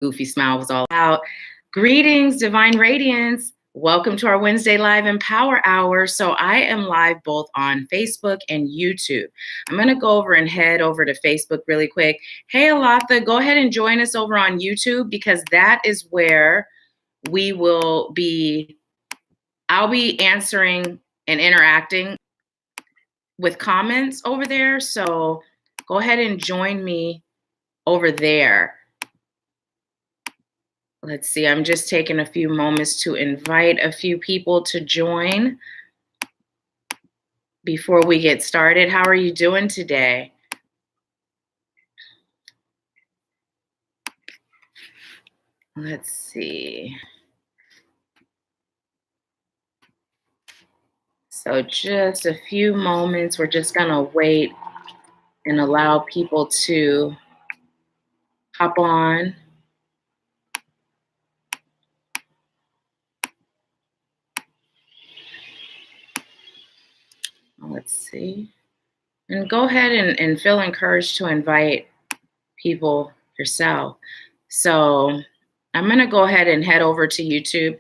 goofy smile was all out. Greetings, Divine Radiance. Welcome to our Wednesday Live and Power Hour. So I am live both on Facebook and YouTube. I'm going to go over and head over to Facebook really quick. Hey, Alatha, go ahead and join us over on YouTube because that is where we will be. I'll be answering and interacting with comments over there. So go ahead and join me over there. Let's see, I'm just taking a few moments to invite a few people to join before we get started. How are you doing today? Let's see. So just a few moments. We're just gonna wait and allow people to hop on. Let's see. And go ahead and feel encouraged to invite people yourself. So I'm going to go ahead and head over to YouTube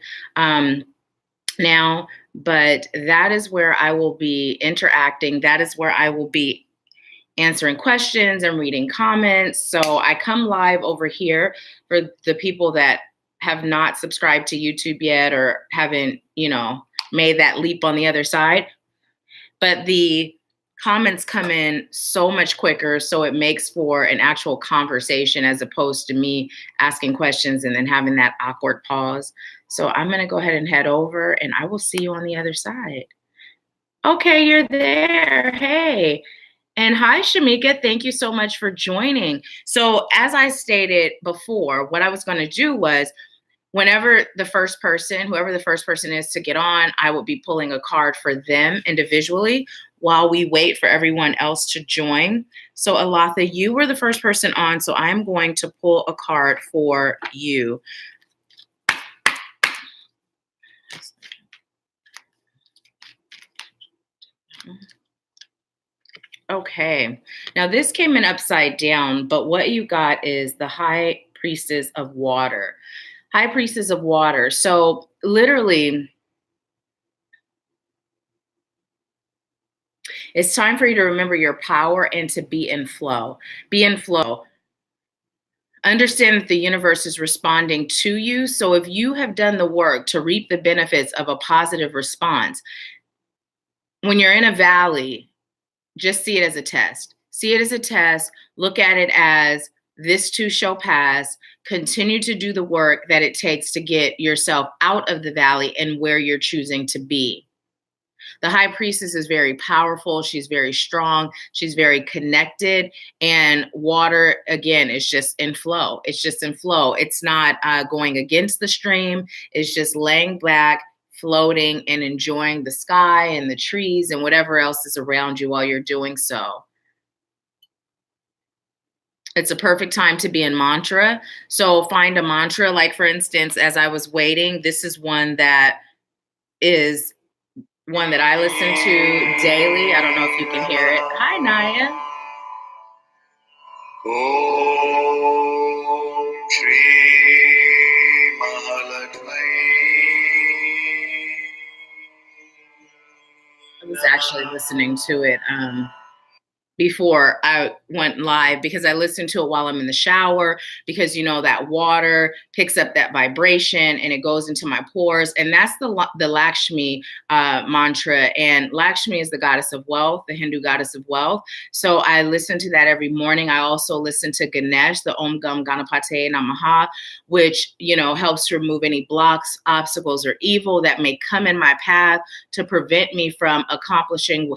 now, but that is where I will be interacting. That is where I will be answering questions and reading comments. So I come live over here for the people that have not subscribed to YouTube yet or haven't, made that leap on the other side. But the comments come in so much quicker, so it makes for an actual conversation as opposed to me asking questions and then having that awkward pause. So I'm going to go ahead and head over, and I will see you on the other side. Okay, you're there. Hey. And hi, Shamika. Thank you so much for joining. So as I stated before, what I was going to do was whoever the first person is to get on, I will be pulling a card for them individually while we wait for everyone else to join. So Alatha, you were the first person on, so I'm going to pull a card for you. Okay, now this came in upside down, but what you got is the High Priestess of Water. High Priestess of Water. So literally, it's time for you to remember your power and to be in flow. Be in flow. Understand that the universe is responding to you. So if you have done the work to reap the benefits of a positive response, when you're in a valley, just see it as a test. See it as a test. Look at it as this too shall pass. Continue to do the work that it takes to get yourself out of the valley and where you're choosing to be. The High Priestess is very powerful. She's very strong. She's very connected. And water, again, is just in flow. It's just in flow. It's not going against the stream. It's just laying back, floating, and enjoying the sky and the trees and whatever else is around you while you're doing so. It's a perfect time to be in mantra. So find a mantra. Like, for instance, as I was waiting, this is one that I listen to daily. I don't know if you can hear it. Hi, Naya. I was actually listening to it before I went live because I listened to it while I'm in the shower because, that water picks up that vibration and it goes into my pores. And that's the Lakshmi mantra. And Lakshmi is the goddess of wealth, the Hindu goddess of wealth. So I listen to that every morning. I also listen to Ganesh, the Om Gam Ganapate Namaha, which, helps to remove any blocks, obstacles, or evil that may come in my path to prevent me from accomplishing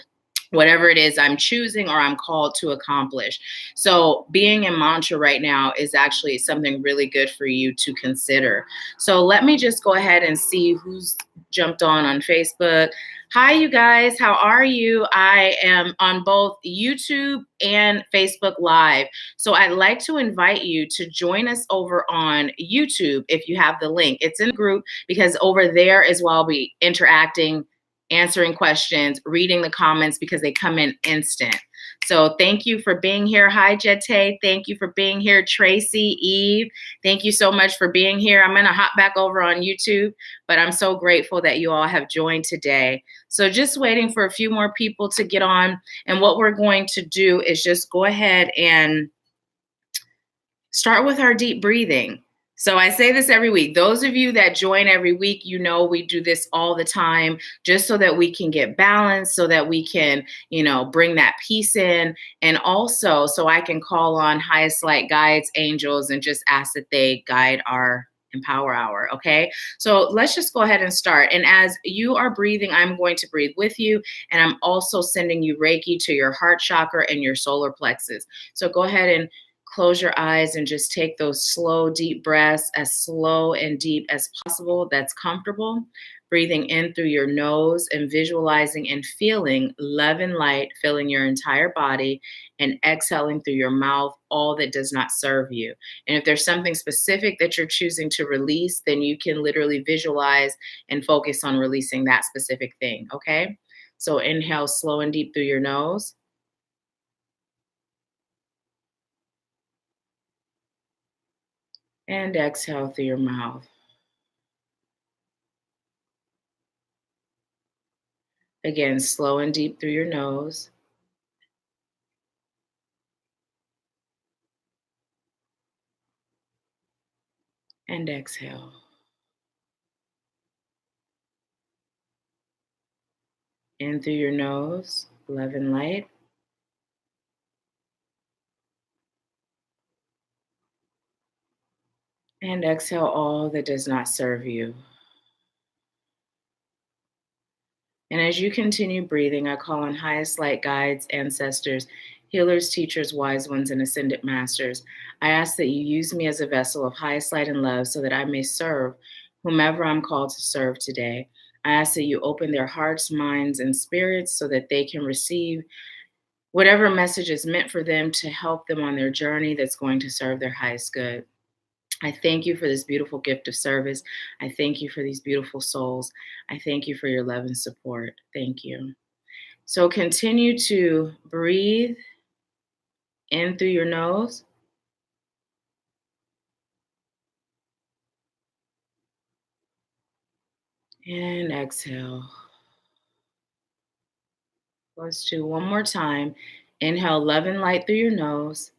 whatever it is I'm choosing or I'm called to accomplish. So being in mantra right now is actually something really good for you to consider. So let me just go ahead and see who's jumped on Facebook. Hi, you guys. How are you? I am on both YouTube and Facebook Live. So I'd like to invite you to join us over on YouTube if you have the link. It's in the group because over there is where I'll be interacting answering questions, reading the comments because they come in instant. So thank you for being here. Hi, Jete. Thank you for being here. Tracy, Eve, thank you so much for being here. I'm going to hop back over on YouTube, but I'm so grateful that you all have joined today. So just waiting for a few more people to get on. And what we're going to do is just go ahead and start with our deep breathing. So I say this every week. Those of you that join every week, you know we do this all the time just so that we can get balance, so that we can, bring that peace in. And also so I can call on highest light guides, angels, and just ask that they guide our Empower Hour. Okay. So let's just go ahead and start. And as you are breathing, I'm going to breathe with you. And I'm also sending you Reiki to your heart chakra and your solar plexus. So go ahead and close your eyes and just take those slow, deep breaths, as slow and deep as possible. That's comfortable. Breathing in through your nose and visualizing and feeling love and light filling your entire body, and exhaling through your mouth all that does not serve you. And if there's something specific that you're choosing to release, then you can literally visualize and focus on releasing that specific thing. Okay? So inhale slow and deep through your nose. And exhale through your mouth. Again, slow and deep through your nose. And exhale. In through your nose, love and light. And exhale all that does not serve you. And as you continue breathing, I call on highest light guides, ancestors, healers, teachers, wise ones, and ascended masters. I ask that you use me as a vessel of highest light and love so that I may serve whomever I'm called to serve today. I ask that you open their hearts, minds, and spirits so that they can receive whatever message is meant for them to help them on their journey that's going to serve their highest good. I thank you for this beautiful gift of service. I thank you for these beautiful souls. I thank you for your love and support. Thank you. So continue to breathe in through your nose. And exhale. Let's do one more time. Inhale love and light through your nose.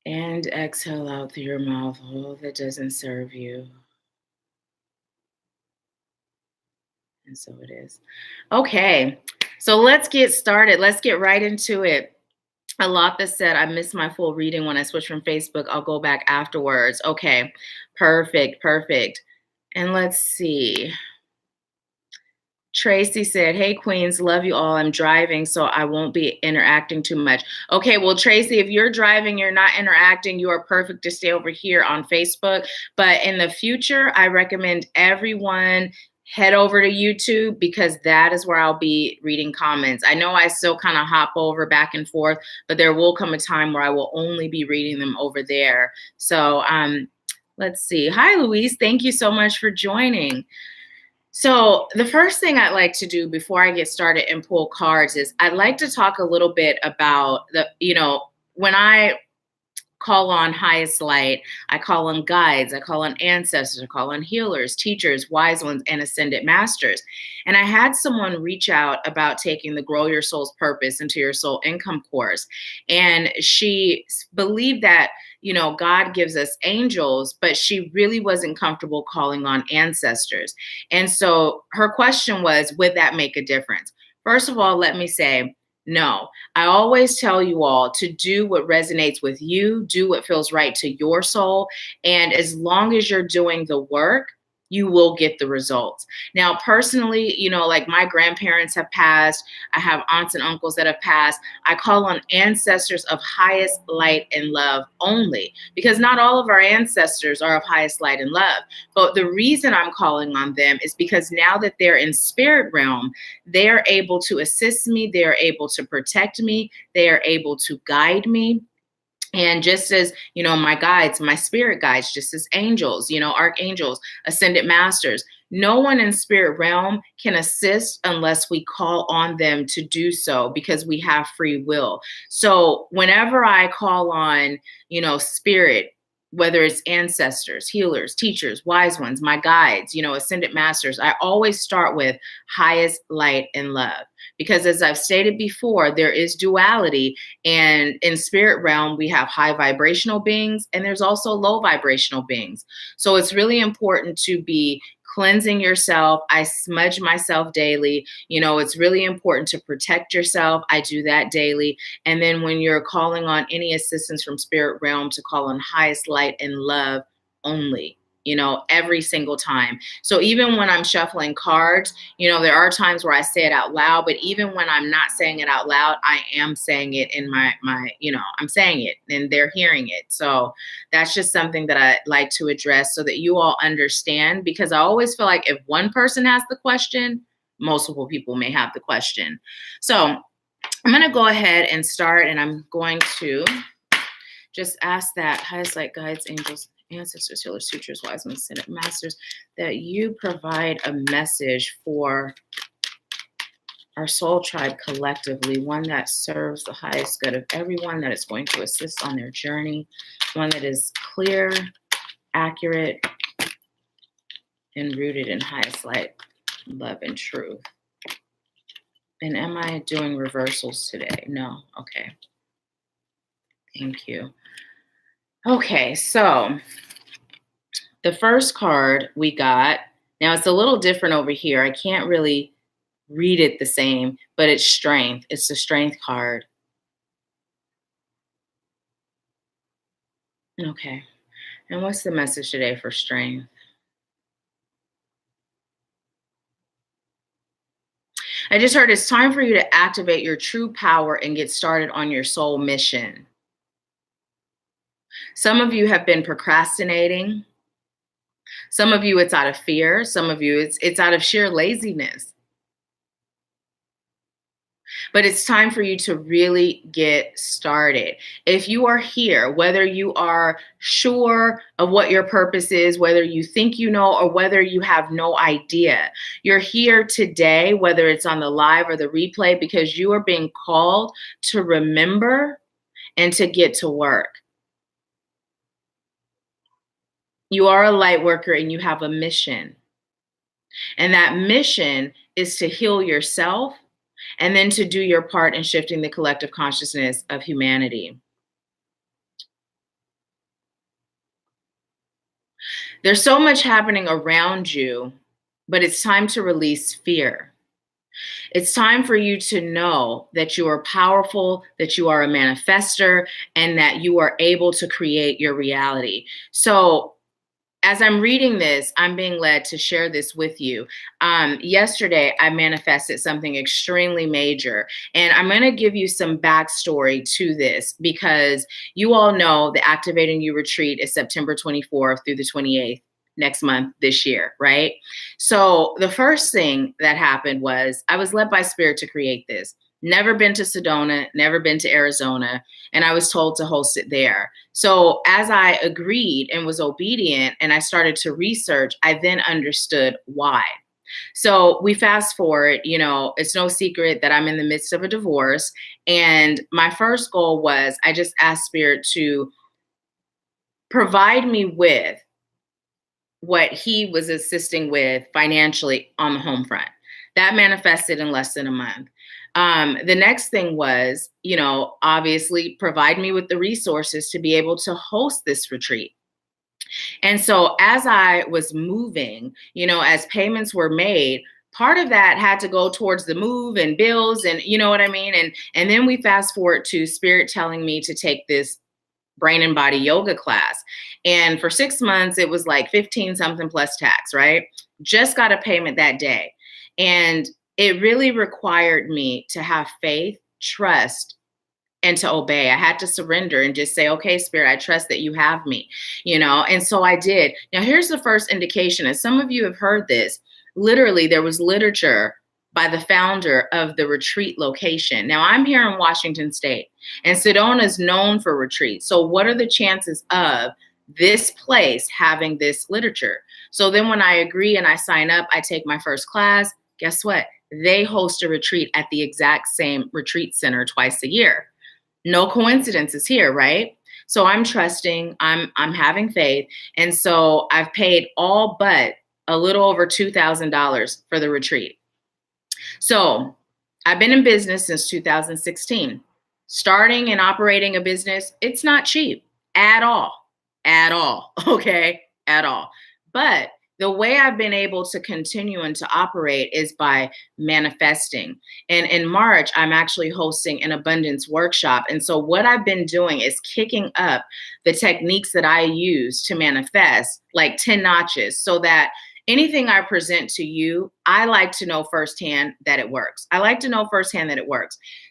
And exhale out through your mouth all that doesn't serve you. And so it is. Okay, so let's get started. Let's get right into it. A lot that said I missed my full reading when I switched from Facebook. I'll go back afterwards. Okay, perfect. And let's see. Tracy said, hey, Queens, love you all. I'm driving, so I won't be interacting too much. Okay, well, Tracy, if you're driving, you're not interacting, you are perfect to stay over here on Facebook. But in the future, I recommend everyone head over to YouTube, because that is where I'll be reading comments. I know I still kind of hop over back and forth, but there will come a time where I will only be reading them over there. So let's see. Hi, Louise. Thank you so much for joining. So the first thing I'd like to do before I get started and pull cards is I'd like to talk a little bit about when I call on highest light, I call on guides, I call on ancestors, I call on healers, teachers, wise ones, and ascended masters. And I had someone reach out about taking the Grow Your Soul's Purpose into Your Soul Income course. And she believed that, God gives us angels, but she really wasn't comfortable calling on ancestors. And so her question was, would that make a difference? First of all, let me say, no. I always tell you all to do what resonates with you, do what feels right to your soul. And as long as you're doing the work, you will get the results. Now, personally, like my grandparents have passed. I have aunts and uncles that have passed. I call on ancestors of highest light and love only, because not all of our ancestors are of highest light and love. But the reason I'm calling on them is because now that they're in spirit realm, they're able to assist me. They're able to protect me. They are able to guide me. And just as, my guides, my spirit guides, just as angels, archangels, ascended masters, no one in spirit realm can assist unless we call on them to do so, because we have free will. So whenever I call on, spirit, whether it's ancestors, healers, teachers, wise ones, my guides, ascended masters, I always start with highest light and love. Because as I've stated before, there is duality. And in spirit realm, we have high vibrational beings and there's also low vibrational beings. So it's really important to be cleansing yourself. I smudge myself daily. It's really important to protect yourself. I do that daily. And then when you're calling on any assistance from spirit realm, to call on highest light and love only, every single time. So even when I'm shuffling cards, there are times where I say it out loud, but even when I'm not saying it out loud, I am saying it in my, I'm saying it and they're hearing it. So that's just something that I like to address so that you all understand, because I always feel like if one person has the question, multiple people may have the question. So I'm going to go ahead and start, and I'm going to just ask that highest light guides, angels, ancestors, healers, sutras, wise men, ascended masters, that you provide a message for our soul tribe collectively, one that serves the highest good of everyone, that is going to assist on their journey, one that is clear, accurate, and rooted in highest light, love, and truth. And am I doing reversals today? No. Okay. Thank you. Okay, so the first card we got, now it's a little different over here. I can't really read it the same, but it's strength. It's the strength card. Okay, and what's the message today for strength? I just heard it's time for you to activate your true power and get started on your soul mission. Some of you have been procrastinating. Some of you, it's out of fear. Some of you, it's out of sheer laziness. But it's time for you to really get started. If you are here, whether you are sure of what your purpose is, whether you think you know, or whether you have no idea, you're here today, whether it's on the live or the replay, because you are being called to remember and to get to work. You are a light worker and you have a mission. And that mission is to heal yourself and then to do your part in shifting the collective consciousness of humanity. There's so much happening around you, but it's time to release fear. It's time for you to know that you are powerful, that you are a manifester, and that you are able to create your reality. So as I'm reading this, I'm being led to share this with you. Yesterday, I manifested something extremely major, and I'm going to give you some backstory to this, because you all know the Activating You retreat is September 24th through the 28th next month this year, right? So the first thing that happened was I was led by Spirit to create this. Never been to Sedona, never been to Arizona, and I was told to host it there. So as I agreed and was obedient and I started to research, I then understood why. So we fast forward, it's no secret that I'm in the midst of a divorce. And my first goal was I just asked Spirit to provide me with what he was assisting with financially on the home front. That manifested in less than a month. The next thing was, obviously provide me with the resources to be able to host this retreat. And so as I was moving, as payments were made, part of that had to go towards the move and bills and you know what I mean? And then we fast forward to Spirit telling me to take this brain and body yoga class. And for 6 months, it was like 15 something plus tax, right? Just got a payment that day. And it really required me to have faith, trust, and to obey. I had to surrender and just say, okay, Spirit, I trust that you have me, and so I did. Now, here's the first indication. As some of you have heard this, literally, there was literature by the founder of the retreat location. Now, I'm here in Washington State, and Sedona is known for retreats. So what are the chances of this place having this literature? So then when I agree and I sign up, I take my first class. Guess what? They host a retreat at the exact same retreat center twice a year. No coincidences here, right? So I'm trusting, I'm having faith. And so I've paid all but a little over $2,000 for the retreat. So I've been in business since 2016. Starting and operating a business, it's not cheap at all, okay, at all. But the way I've been able to continue and to operate is by manifesting. And in March, I'm actually hosting an abundance workshop. And so what I've been doing is kicking up the techniques that I use to manifest like 10 notches, so that anything I present to you, I like to know firsthand that it works.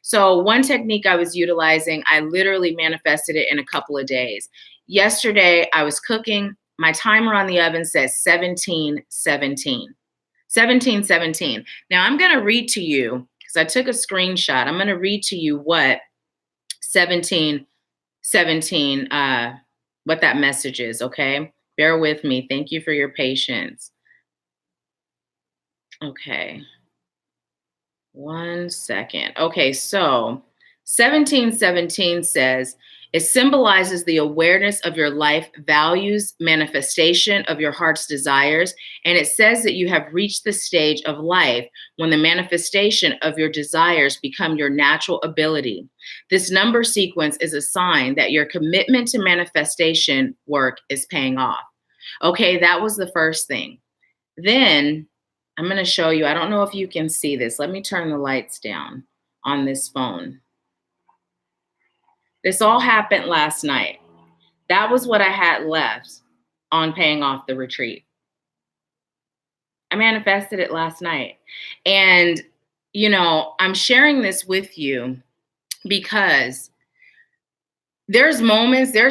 So one technique I was utilizing, I literally manifested it in a couple of days. Yesterday, I was cooking. My timer on the oven says 1717. 1717. Now I'm going to read to you, because I took a screenshot. I'm going to read to you what 1717, what that message is, okay? Bear with me. Thank you for your patience. Okay. 1 second. Okay, so 1717 says, it symbolizes the awareness of your life values, manifestation of your heart's desires, and it says that you have reached the stage of life when the manifestation of your desires become your natural ability. This number sequence is a sign that your commitment to manifestation work is paying off. Okay, that was the first thing. Then I'm going to show you, I don't know if you can see this. Let me turn the lights down on this phone. This all happened last night. That was what I had left on paying off the retreat. I manifested it last night. And, you know, I'm sharing this with you because there's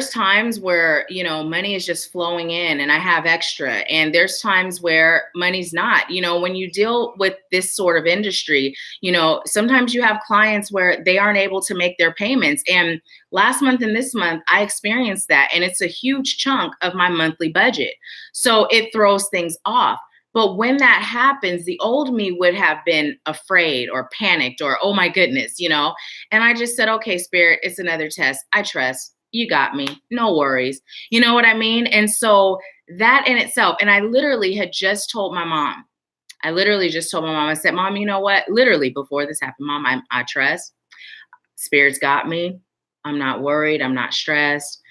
times where, you know, money is just flowing in and I have extra. And there's times where money's not. You know, when you deal with this sort of industry, you know, sometimes you have clients where they aren't able to make their payments. And last month and this month, I experienced that. And it's a huge chunk of my monthly budget. So it throws things off. But when that happens, the old me would have been afraid or panicked or, oh my goodness, you know, and I just said, okay, Spirit, it's another test. I trust you got me. No worries. You know what I mean? And so that in itself, and I literally had just told my mom, I said, Mom, you know what? Literally before this happened, Mom, I trust. Spirit's got me. I'm not worried. I'm not stressed.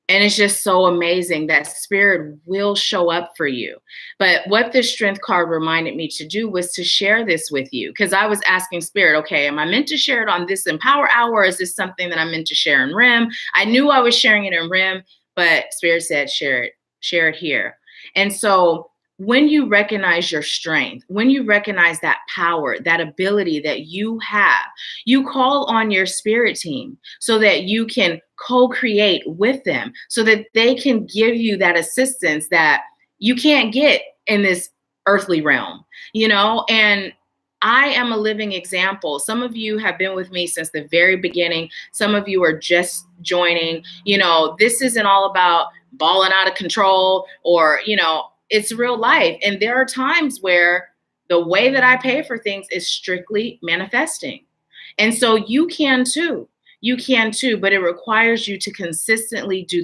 And it's just so amazing that Spirit will show up for you. But what the strength card reminded me to do was to share this with you, because I was asking Spirit, okay, am I meant to share it on this Empower Hour, or is this something that I'm meant to share in RIM? I knew I was sharing it in RIM, but Spirit said, share it here. And so when you recognize your strength, when you recognize that power, that ability that you have, you call on your spirit team so that you can co-create with them, so that they can give you that assistance that you can't get in this earthly realm, you know? And I am a living example. Some of you have been with me since the very beginning. Some of you are just joining. You know, this isn't all about balling out of control or, you know, it's real life. And there are times where the way that I pay for things is strictly manifesting. And so you can too. But it requires you to consistently do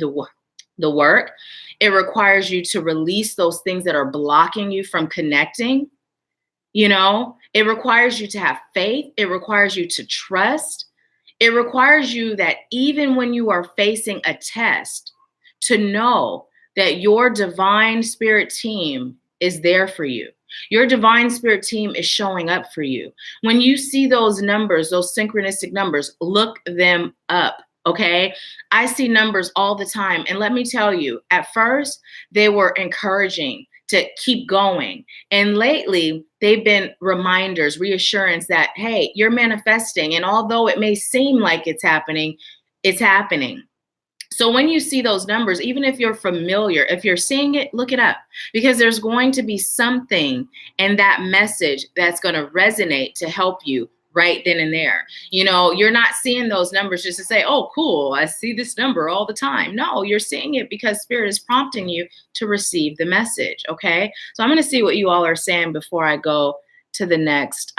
the work. It requires you to release those things that are blocking you from connecting. You know, it requires you to have faith. It requires you to trust. It requires you that even when you are facing a test, to know that your divine spirit team is there for you. Your divine spirit team is showing up for you. When you see those numbers, those synchronistic numbers, look them up, okay? I see numbers all the time. And let me tell you, at first, they were encouraging to keep going. And lately, they've been reminders, reassurance that, hey, you're manifesting. And although it may seem like it's happening, it's happening. So when you see those numbers, even if you're familiar, if you're seeing it, look it up, because there's going to be something in that message that's going to resonate to help you right then and there. You know, you're not seeing those numbers just to say, oh, cool, I see this number all the time. No, you're seeing it because Spirit is prompting you to receive the message. Okay. So I'm going to see what you all are saying before I go to the next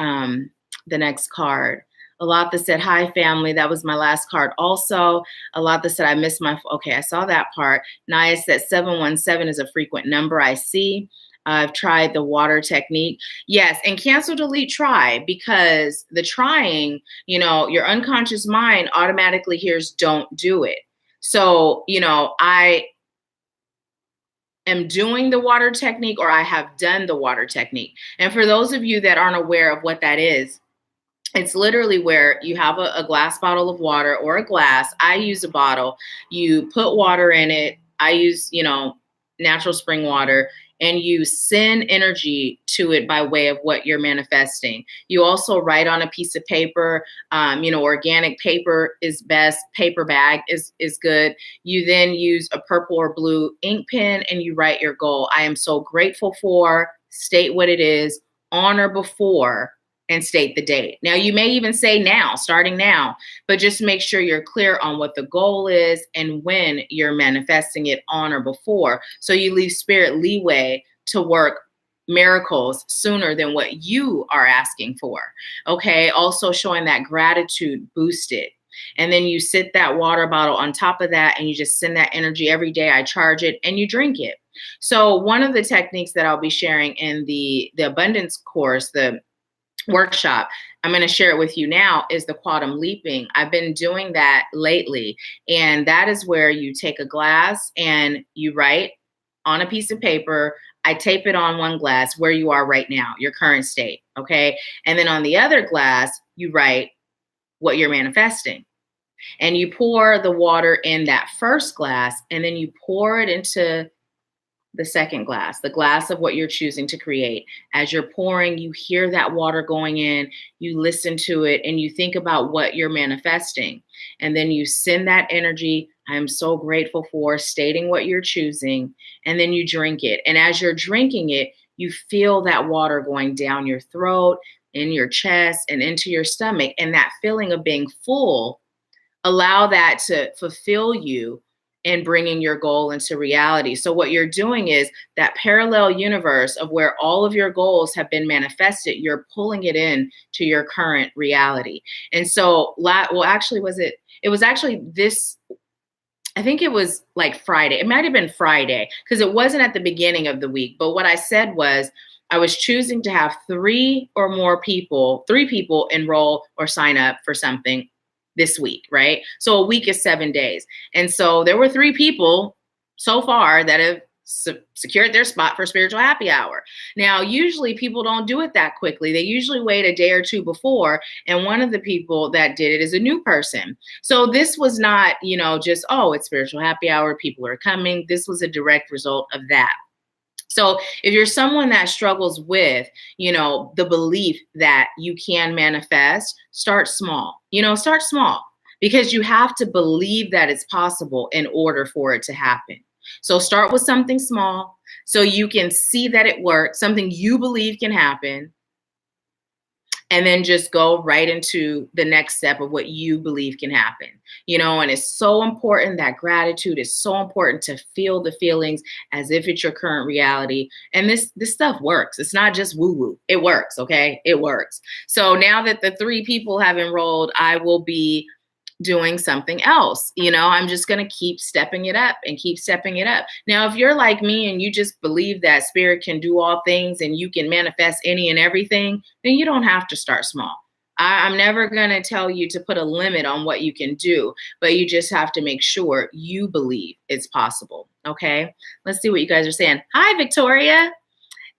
card. A lot that said, hi, family. That was my last card. Also, a lot that said, I missed my, okay, I saw that part. Naya said 717 is a frequent number I see. I've tried the water technique. Yes, and cancel, delete, try, because the trying, you know, your unconscious mind automatically hears don't do it. So, you know, I am doing the water technique, or I have done the water technique. And for those of you that aren't aware of what that is, it's literally where you have a glass bottle of water, or a glass. I use a bottle. You put water in it. I use, you know, natural spring water, and you send energy to it by way of what you're manifesting. You also write on a piece of paper. You know, organic paper is best. Paper bag is good. You then use a purple or blue ink pen, and you write your goal. I am so grateful for, state what it is, on or before, and state the date. Now, you may even say now, starting now, but just make sure you're clear on what the goal is and when you're manifesting it, on or before. So you leave Spirit leeway to work miracles sooner than what you are asking for. Okay. Also showing that gratitude boosted. And then you sit that water bottle on top of that, and you just send that energy every day. I charge it, and you drink it. So one of the techniques that I'll be sharing in the abundance course, the workshop, I'm going to share it with you now, is the quantum leaping. I've been doing that lately. And that is where you take a glass and you write on a piece of paper. I tape it on one glass where you are right now, your current state. Okay. And then on the other glass, you write what you're manifesting. And you pour the water in that first glass, and then you pour it into the second glass, the glass of what you're choosing to create. As you're pouring, you hear that water going in, you listen to it, and you think about what you're manifesting. And then you send that energy, I'm so grateful for, stating what you're choosing, and then you drink it. And as you're drinking it, you feel that water going down your throat, in your chest, and into your stomach. And that feeling of being full, allow that to fulfill you in bringing your goal into reality. So what you're doing is that parallel universe of where all of your goals have been manifested, you're pulling it in to your current reality. And so, well, actually, it was actually this, I think it was like Friday. It might have been Friday, because it wasn't at the beginning of the week. But what I said was, I was choosing to have three people enroll or sign up for something this week, right? So a week is 7 days. And so there were 3 people so far that have secured their spot for spiritual happy hour. Now, usually people don't do it that quickly. They usually wait a day or two before. And one of the people that did it is a new person. So this was not, you know, just, oh, it's spiritual happy hour, people are coming. This was a direct result of that. So if you're someone that struggles with, you know, the belief that you can manifest, start small. You know, start small, because you have to believe that it's possible in order for it to happen. So start with something small so you can see that it works, something you believe can happen. And then just go right into the next step of what you believe can happen, you know. And it's so important, that gratitude is so important, to feel the feelings as if it's your current reality. And this stuff works. It's not just woo woo. It works. Okay. It works. So now that the 3 people have enrolled, I will be doing something else. You know, I'm just going to keep stepping it up and keep stepping it up. Now, if you're like me and you just believe that spirit can do all things and you can manifest any and everything, then you don't have to start small. I'm never going to tell you to put a limit on what you can do, but you just have to make sure you believe it's possible. Okay. Let's see what you guys are saying. Hi, Victoria.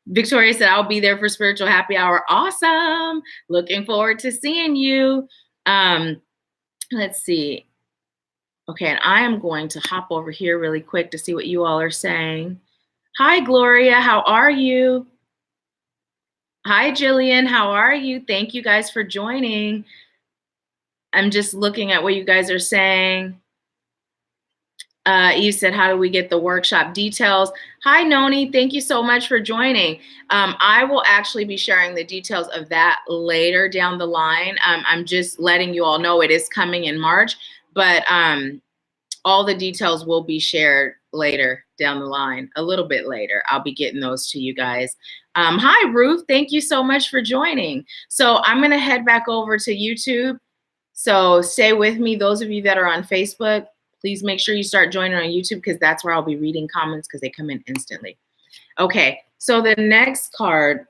Victoria said, I'll be there for spiritual happy hour. Awesome. Looking forward to seeing you. Let's see. Okay, and I am going to hop over here really quick to see what you all are saying. Hi, Gloria. How are you? Hi, Jillian. How are you? Thank you guys for joining. I'm just looking at what you guys are saying. Eve said, how do we get the workshop details? Hi, Noni. Thank you so much for joining. I will actually be sharing the details of that later down the line. I'm just letting you all know it is coming in March, but all the details will be shared later down the line, a little bit later. I'll be getting those to you guys. Hi, Ruth. Thank you so much for joining. So I'm going to head back over to YouTube. So stay with me. Those of you that are on Facebook, please make sure you start joining on YouTube because that's where I'll be reading comments because they come in instantly. Okay, so the next card,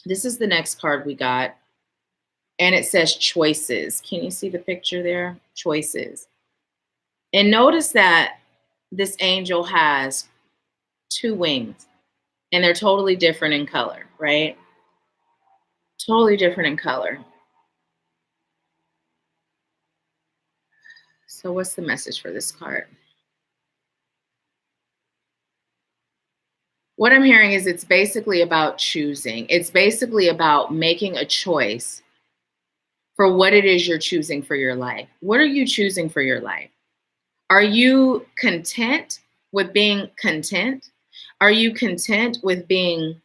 this is the next card we got. And it says choices. Can you see the picture there? Choices. And notice that this angel has 2 wings and they're totally different in color, right? Totally different in color. So what's the message for this card? What I'm hearing is it's basically about choosing. It's basically about making a choice for what it is you're choosing for your life. What are you choosing for your life? Are you content with being content? Are you content with being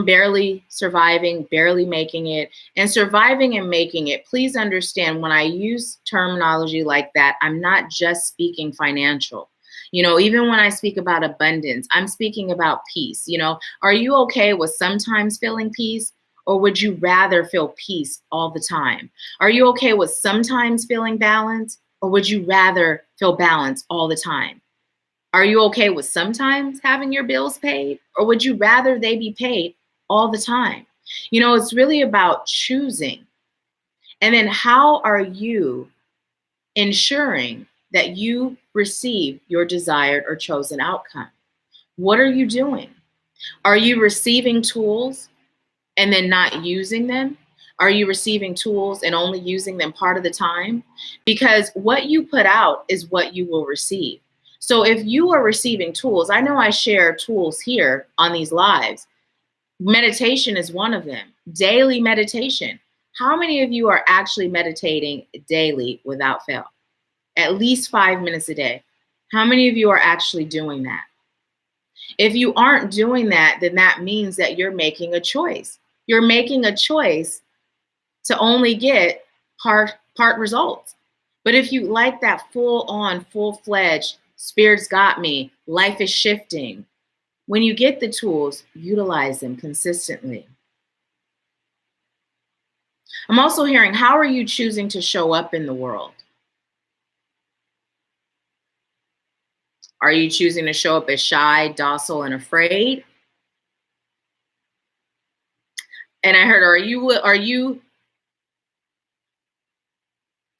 barely surviving, barely making it? And surviving and making it, please understand when I use terminology like that, I'm not just speaking financial. You know, even when I speak about abundance, I'm speaking about peace. You know, are you okay with sometimes feeling peace? Or would you rather feel peace all the time? Are you okay with sometimes feeling balance? Or would you rather feel balance all the time? Are you okay with sometimes having your bills paid? Or would you rather they be paid all the time? You know, it's really about choosing. And then how are you ensuring that you receive your desired or chosen outcome? What are you doing? Are you receiving tools and then not using them? Are you receiving tools and only using them part of the time? Because what you put out is what you will receive. So if you are receiving tools, I know I share tools here on these lives. Meditation is one of them. Daily meditation. How many of you are actually meditating daily without fail? At least 5 minutes a day. How many of you are actually doing that? If you aren't doing that, then that means that you're making a choice. You're making a choice to only get part results. But if you like that full on, full-fledged, Spirit's got me, life is shifting, when you get the tools, utilize them consistently. I'm also hearing, how are you choosing to show up in the world? Are you choosing to show up as shy, docile, and afraid? And I heard,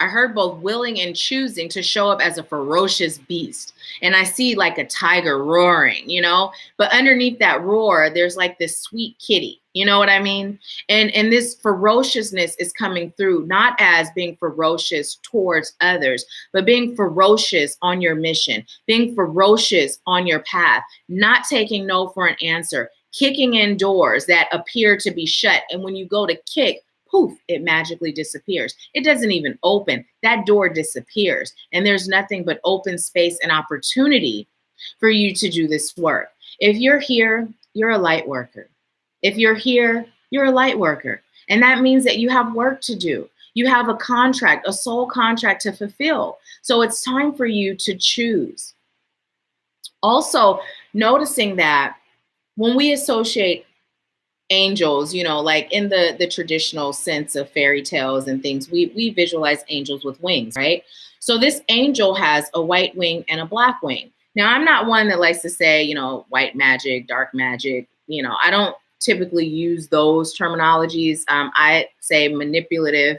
I heard both willing and choosing to show up as a ferocious beast. And I see like a tiger roaring, you know, but underneath that roar, there's like this sweet kitty, you know what I mean? And this ferociousness is coming through, not as being ferocious towards others, but being ferocious on your mission, being ferocious on your path, not taking no for an answer, kicking in doors that appear to be shut. And when you go to kick, poof, it magically disappears. It doesn't even open. That door disappears. And there's nothing but open space and opportunity for you to do this work. If you're here, you're a light worker. If you're here, you're a light worker. And that means that you have work to do. You have a contract, a soul contract to fulfill. So it's time for you to choose. Also, noticing that when we associate angels, you know, like in the traditional sense of fairy tales and things, we visualize angels with wings, right? So this angel has a white wing and a black wing. Now, I'm not one that likes to say, you know, white magic, dark magic. You know, I don't typically use those terminologies. I say manipulative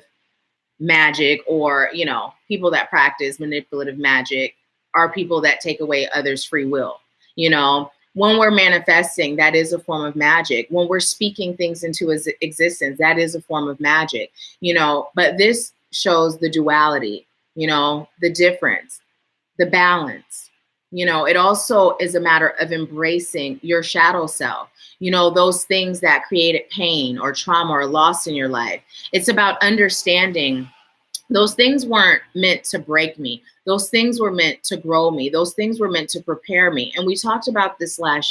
magic, or, you know, people that practice manipulative magic are people that take away others' free will, you know. When we're manifesting, that is a form of magic. When we're speaking things into existence, that is a form of magic, you know. But this shows the duality, you know, the difference, the balance. You know, it also is a matter of embracing your shadow self, you know, those things that created pain or trauma or loss in your life. It's about understanding Those things weren't meant to break me. Those things were meant to grow me. Those things were meant to prepare me. And we talked about this I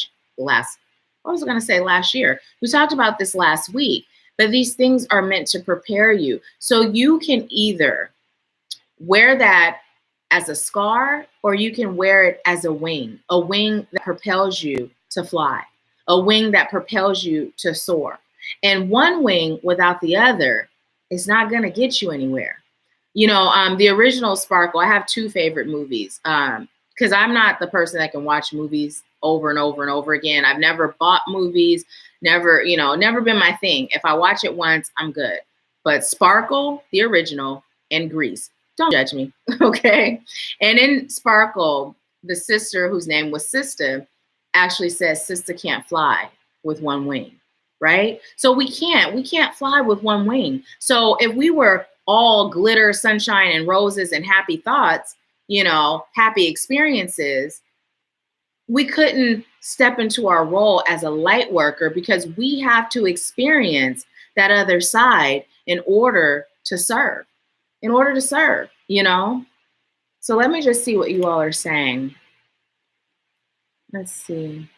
was going to say last year. We talked about this last week, but these things are meant to prepare you. So you can either wear that as a scar, or you can wear it as a wing that propels you to fly, a wing that propels you to soar. And one wing without the other is not going to get you anywhere. The original Sparkle, I have two favorite movies, because I'm not the person that can watch movies over and over and over again. I've never bought movies, never been my thing. If I watch it once, I'm good. But Sparkle, the original, and Grease, don't judge me, okay? And in Sparkle, the sister, whose name was Sister, actually says Sister can't fly with one wing, right? So we can't fly with one wing. So if we were all glitter, sunshine, and roses and happy thoughts, happy experiences, we couldn't step into our role as a light worker, because we have to experience that other side in order to serve. So let me just see what you all are saying. Let's see.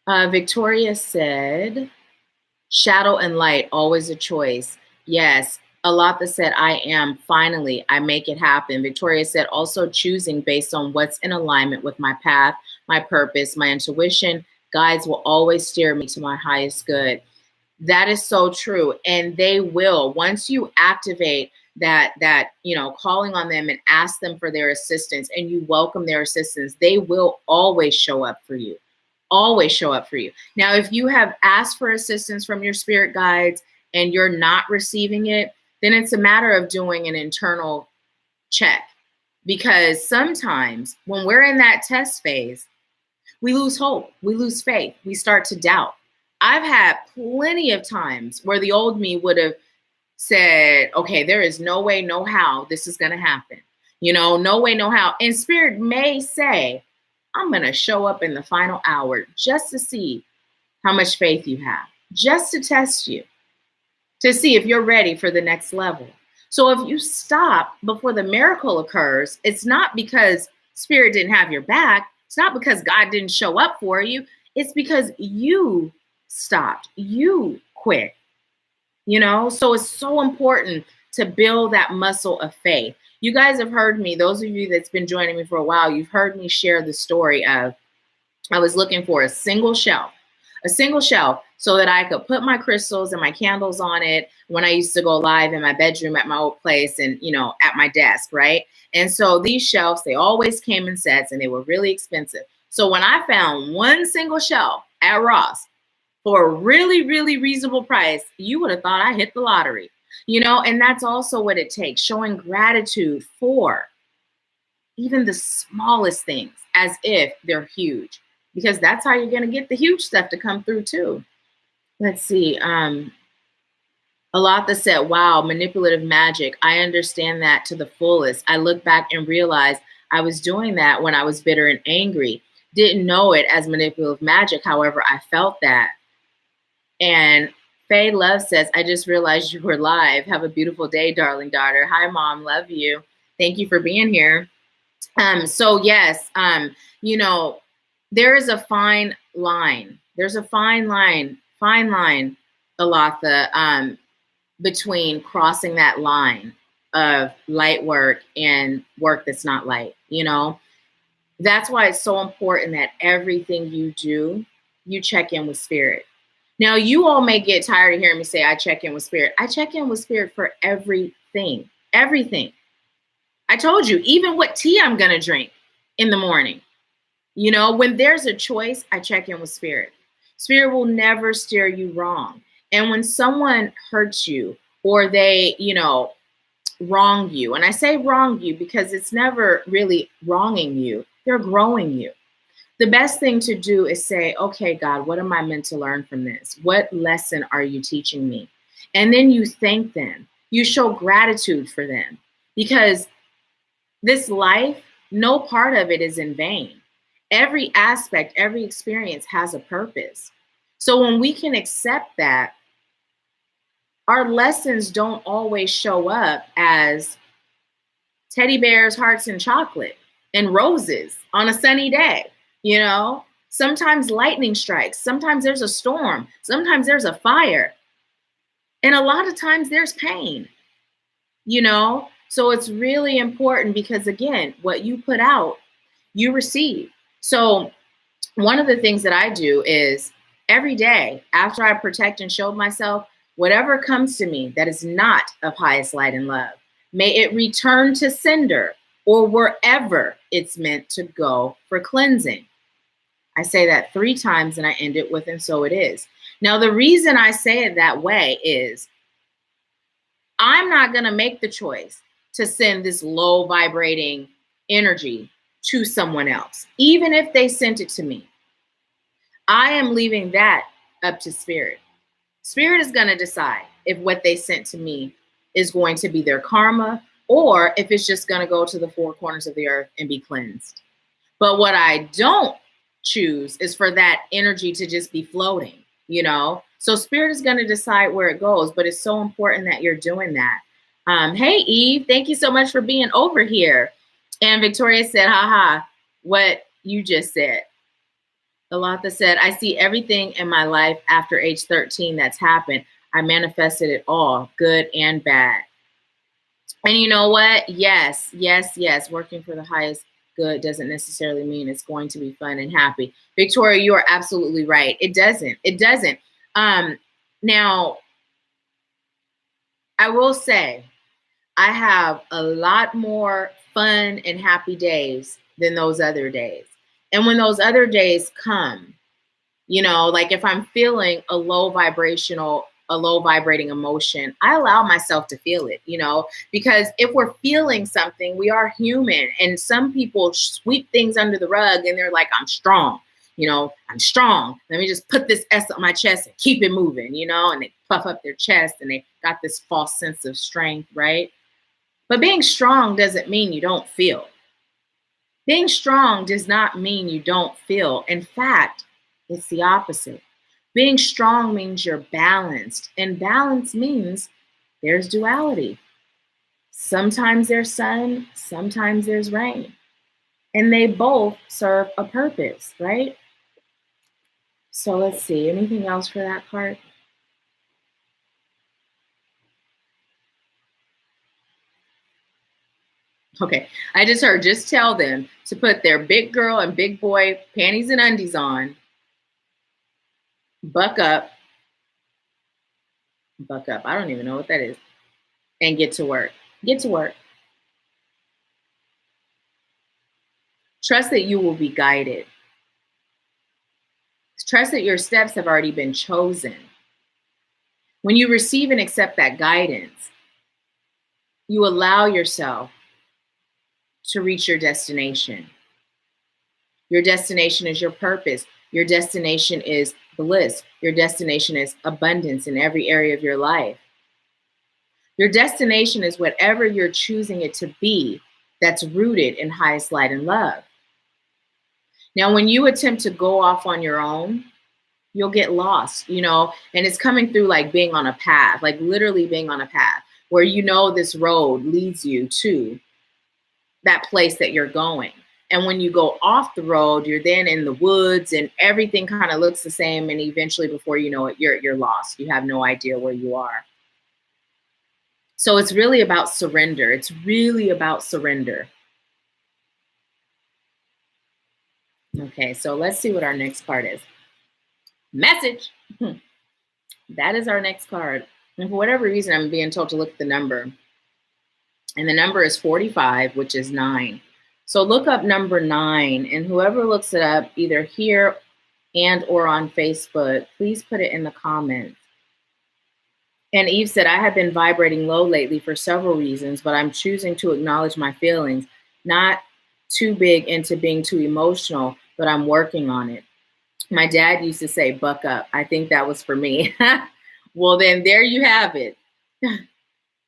Victoria said, shadow and light, always a choice. Yes. Alatha said, I am. Finally, I make it happen. Victoria said, also choosing based on what's in alignment with my path, my purpose, my intuition. Guides will always steer me to my highest good. That is so true. And they will, once you activate that, calling on them and ask them for their assistance, and you welcome their assistance, they will always show up for you. Always show up for you. Now, if you have asked for assistance from your spirit guides and you're not receiving it, then it's a matter of doing an internal check. Because sometimes when we're in that test phase, we lose hope, we lose faith, we start to doubt. I've had plenty of times where the old me would have said, okay, there is no way, no how this is going to happen. No way, no how. And spirit may say, I'm going to show up in the final hour just to see how much faith you have, just to test you, to see if you're ready for the next level. So if you stop before the miracle occurs, it's not because spirit didn't have your back. It's not because God didn't show up for you. It's because you stopped, you quit, So it's so important to build that muscle of faith. You guys have heard me, those of you that's been joining me for a while, you've heard me share the story of, I was looking for a single shelf so that I could put my crystals and my candles on it when I used to go live in my bedroom at my old place and, at my desk, right? And so these shelves, they always came in sets and they were really expensive. So when I found one single shelf at Ross for a really, really reasonable price, you would have thought I hit the lottery, and that's also what it takes, showing gratitude for even the smallest things as if they're huge, because that's how you're going to get the huge stuff to come through too. Let's see. Alatha said, wow, manipulative magic. I understand that to the fullest. I look back and realize I was doing that when I was bitter and angry. Didn't know it as manipulative magic. However, I felt that. And Faye Love says, I just realized you were live. Have a beautiful day, darling daughter. Hi, Mom. Love you. Thank you for being here. So yes, there is a fine line. There's a fine line, Alatha, between crossing that line of light work and work that's not light, That's why it's so important that everything you do, you check in with spirit. Now, you all may get tired of hearing me say, I check in with spirit. I check in with spirit for everything. I told you, even what tea I'm going to drink in the morning. When there's a choice, I check in with spirit. Spirit will never steer you wrong. And when someone hurts you or they, wrong you, and I say wrong you because it's never really wronging you, they're growing you. The best thing to do is say, okay, God, what am I meant to learn from this? What lesson are you teaching me? And then you thank them. You show gratitude for them, because this life, no part of it is in vain. Every aspect, every experience has a purpose. So when we can accept that, our lessons don't always show up as teddy bears, hearts, and chocolate and roses on a sunny day. You know, sometimes lightning strikes, sometimes there's a storm, sometimes there's a fire, and a lot of times there's pain, you know? So it's really important because, again, what you put out, you receive. So one of the things that I do is every day after I protect and shield myself, whatever comes to me that is not of highest light and love, may it return to sender or wherever it's meant to go for cleansing. I say that 3 times and I end it with, and so it is. Now, the reason I say it that way is I'm not going to make the choice to send this low vibrating energy to someone else, even if they sent it to me. I am leaving that up to spirit. Spirit is going to decide if what they sent to me is going to be their karma or if it's just going to go to the 4 corners of the earth and be cleansed. But what I don't choose is for that energy to just be floating, you know? So spirit is going to decide where it goes, but it's so important that you're doing that. Hey, Eve, thank you so much for being over here. And Victoria said, haha, what you just said. Alatha said, I see everything in my life after age 13 that's happened. I manifested it all, good and bad. And you know what? Yes. Working for the highest good doesn't necessarily mean it's going to be fun and happy. Victoria, you are absolutely right. It doesn't. Now, I will say I have a lot more fun and happy days than those other days. And when those other days come, you know, like if I'm feeling a low vibrating emotion, I allow myself to feel it, you know, because if we're feeling something, we are human. And some people sweep things under the rug and they're like, I'm strong, you know, I'm strong. Let me just put this S on my chest and keep it moving, you know, and they puff up their chest and they got this false sense of strength, right? But being strong doesn't mean you don't feel. Being strong does not mean you don't feel. In fact, it's the opposite. Being strong means you're balanced, and balance means there's duality. Sometimes there's sun, sometimes there's rain, and they both serve a purpose, right? So let's see, anything else for that part? Okay, I just heard, just tell them to put their big girl and big boy panties and undies on, buck up, I don't even know what that is, and get to work. Get to work. Trust that you will be guided. Trust that your steps have already been chosen. When you receive and accept that guidance, you allow yourself to reach your destination. Your destination is your purpose. Your destination is bliss. Your destination is abundance in every area of your life. Your destination is whatever you're choosing it to be that's rooted in highest light and love. Now, when you attempt to go off on your own, you'll get lost, you know, and it's coming through like being on a path, like literally being on a path where you know this road leads you to that place that you're going. And when you go off the road, you're then in the woods and everything kind of looks the same. And eventually, before you know it, you're lost. You have no idea where you are. So it's really about surrender. It's really about surrender. Okay, so let's see what our next card is. Message. That is our next card. And for whatever reason, I'm being told to look at the number. And the number is 45, which is 9. So look up number 9, and whoever looks it up, either here and or on Facebook, please put it in the comments. And Eve said, I have been vibrating low lately for several reasons, but I'm choosing to acknowledge my feelings, not too big into being too emotional, but I'm working on it. My dad used to say, buck up. I think that was for me. Well, then there you have it.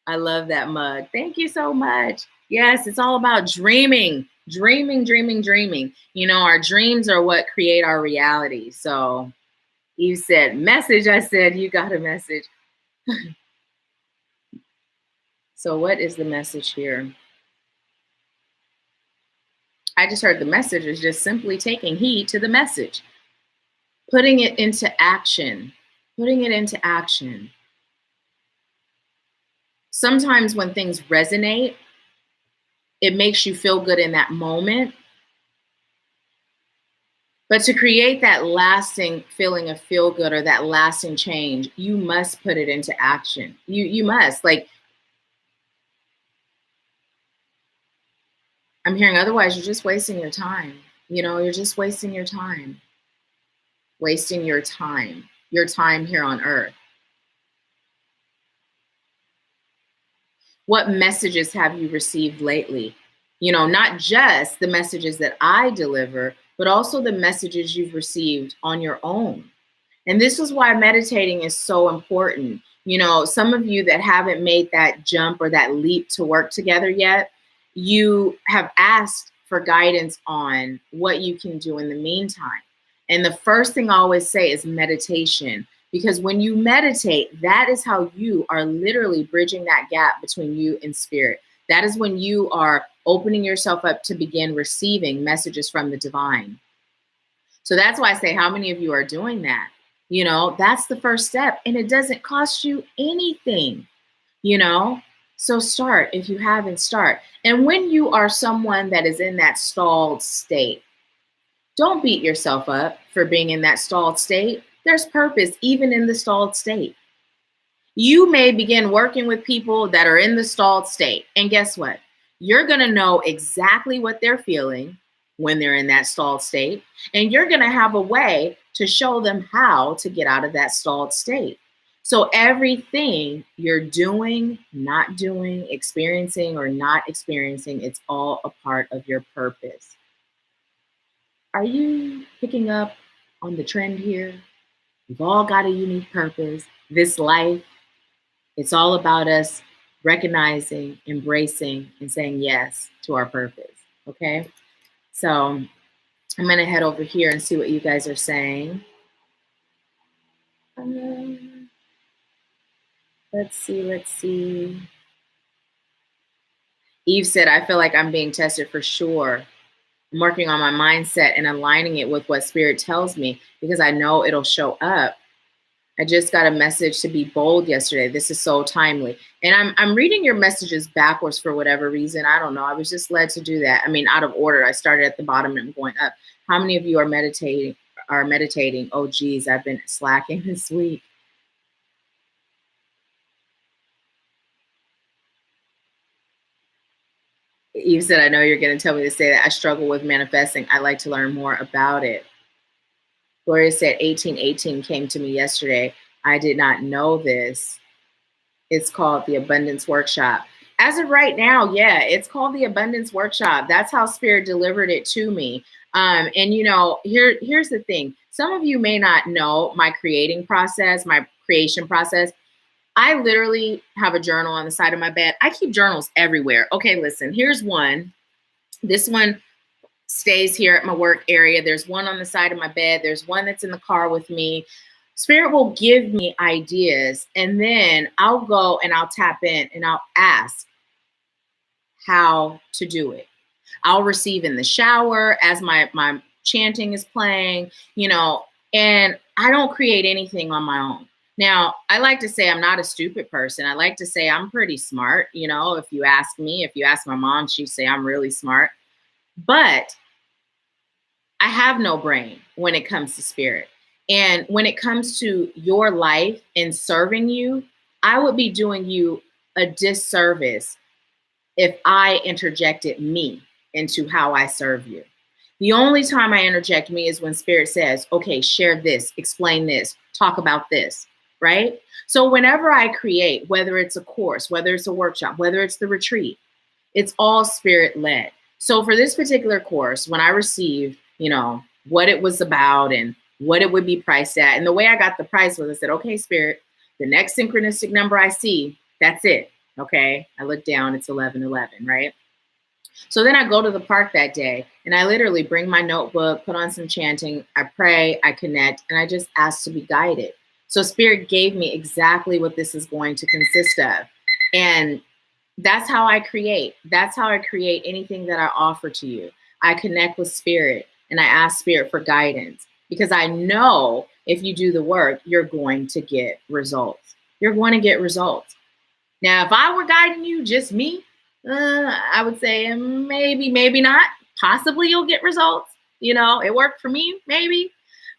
I love that mug. Thank you so much. Yes, it's all about dreaming. You know, our dreams are what create our reality. So you said message. I said, you got a message. So what is the message here? I just heard the message is just simply taking heed to the message, putting it into action, putting it into action. Sometimes when things resonate, it makes you feel good in that moment. But to create that lasting feeling of feel good or that lasting change, you must put it into action. You must. Like, I'm hearing otherwise you're just wasting your time. You know, you're just wasting your time. Wasting your time here on earth. What messages have you received lately? You know, not just the messages that I deliver, but also the messages you've received on your own. And this is why meditating is so important. You know, some of you that haven't made that jump or that leap to work together yet, you have asked for guidance on what you can do in the meantime. And the first thing I always say is meditation. Because when you meditate, that is how you are literally bridging that gap between you and spirit. That is when you are opening yourself up to begin receiving messages from the divine. So that's why I say, how many of you are doing that? You know, that's the first step. And it doesn't cost you anything, you know? So start. If you haven't, start. And when you are someone that is in that stalled state, don't beat yourself up for being in that stalled state. There's purpose even in the stalled state. You may begin working with people that are in the stalled state. And guess what? You're going to know exactly what they're feeling when they're in that stalled state. And you're going to have a way to show them how to get out of that stalled state. So everything you're doing, not doing, experiencing or not experiencing, it's all a part of your purpose. Are you picking up on the trend here? We've all got a unique purpose. This life, it's all about us recognizing, embracing, and saying yes to our purpose. Okay? So I'm going to head over here and see what you guys are saying. Let's see. Eve said, I feel like I'm being tested for sure. I'm working on my mindset and aligning it with what spirit tells me because I know it'll show up. I just got a message to be bold yesterday. This is so timely. And I'm reading your messages backwards for whatever reason. I don't know. I was just led to do that. I mean, out of order. I started at the bottom and I'm going up. How many of you are meditating? Oh, geez, I've been slacking this week. Eve said, I know you're going to tell me to say that. I struggle with manifesting. I'd like to learn more about it. Gloria said, 1818 came to me yesterday. I did not know this. It's called the Abundance Workshop. As of right now, yeah, it's called the Abundance Workshop. That's how Spirit delivered it to me. And you know, here's the thing. Some of you may not know my creation process. I literally have a journal on the side of my bed. I keep journals everywhere. Okay, listen, here's one. This one stays here at my work area. There's one on the side of my bed. There's one that's in the car with me. Spirit will give me ideas and then I'll go and I'll tap in and I'll ask how to do it. I'll receive in the shower as my chanting is playing, you know, and I don't create anything on my own. Now, I like to say I'm not a stupid person. I like to say I'm pretty smart. You know, if you ask me, if you ask my mom, she'd say I'm really smart. But I have no brain when it comes to spirit. And when it comes to your life and serving you, I would be doing you a disservice if I interjected me into how I serve you. The only time I interject me is when spirit says, okay, share this, explain this, talk about this, right? So whenever I create, whether it's a course, whether it's a workshop, whether it's the retreat, it's all spirit led. So for this particular course, when I received, you know, what it was about and what it would be priced at, and the way I got the price was I said, okay, spirit, the next synchronistic number I see, that's it. Okay. I look down, it's 1111, right? So then I go to the park that day and I literally bring my notebook, put on some chanting, I pray, I connect, and I just ask to be guided. So spirit gave me exactly what this is going to consist of. And That's how I create. That's how I create anything that I offer to you. I connect with spirit and I ask spirit for guidance because I know if you do the work, you're going to get results. You're going to get results. Now, if I were guiding you, just me, I would say maybe, maybe not. Possibly you'll get results. You know, it worked for me, maybe.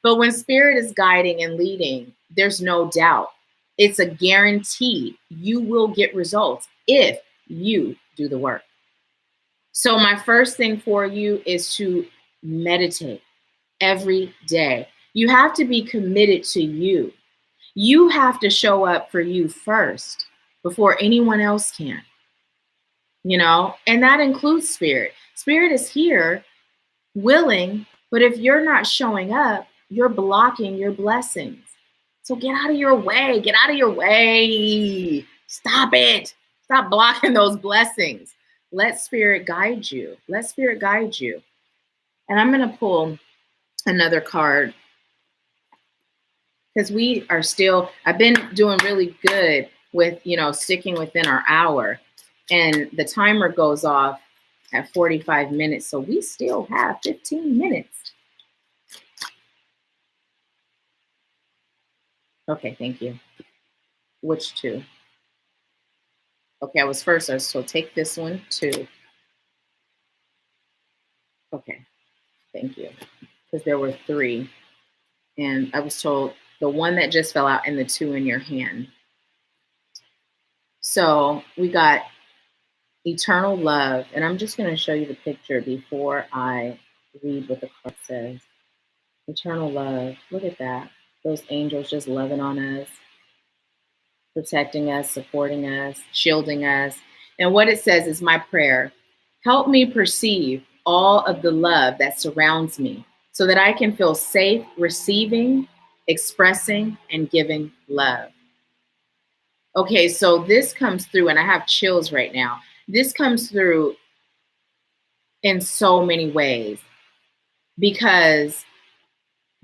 But when spirit is guiding and leading, there's no doubt. It's a guarantee you will get results if you do the work. So my first thing for you is to meditate every day. You have to be committed to you. You have to show up for you first before anyone else can, you know, and that includes spirit. Spirit is here willing, but if you're not showing up, you're blocking your blessings. So get out of your way. Get out of your way. Stop it. Stop blocking those blessings. Let spirit guide you. Let spirit guide you. And I'm going to pull another card because we are still, I've been doing really good with, you know, sticking within our hour, and the timer goes off at 45 minutes. So we still have 15 minutes. Okay, thank you. Which two? Okay, I was first, so take this one too. Okay, thank you. Because there were three, and I was told the one that just fell out and the two in your hand. So we got eternal love, and I'm just going to show you the picture before I read what the card says. Eternal love, look at that. Those angels just loving on us, protecting us, supporting us, shielding us. And what it says is my prayer. Help me perceive all of the love that surrounds me so that I can feel safe receiving, expressing, and giving love. Okay, so this comes through, and I have chills right now. This comes through in so many ways because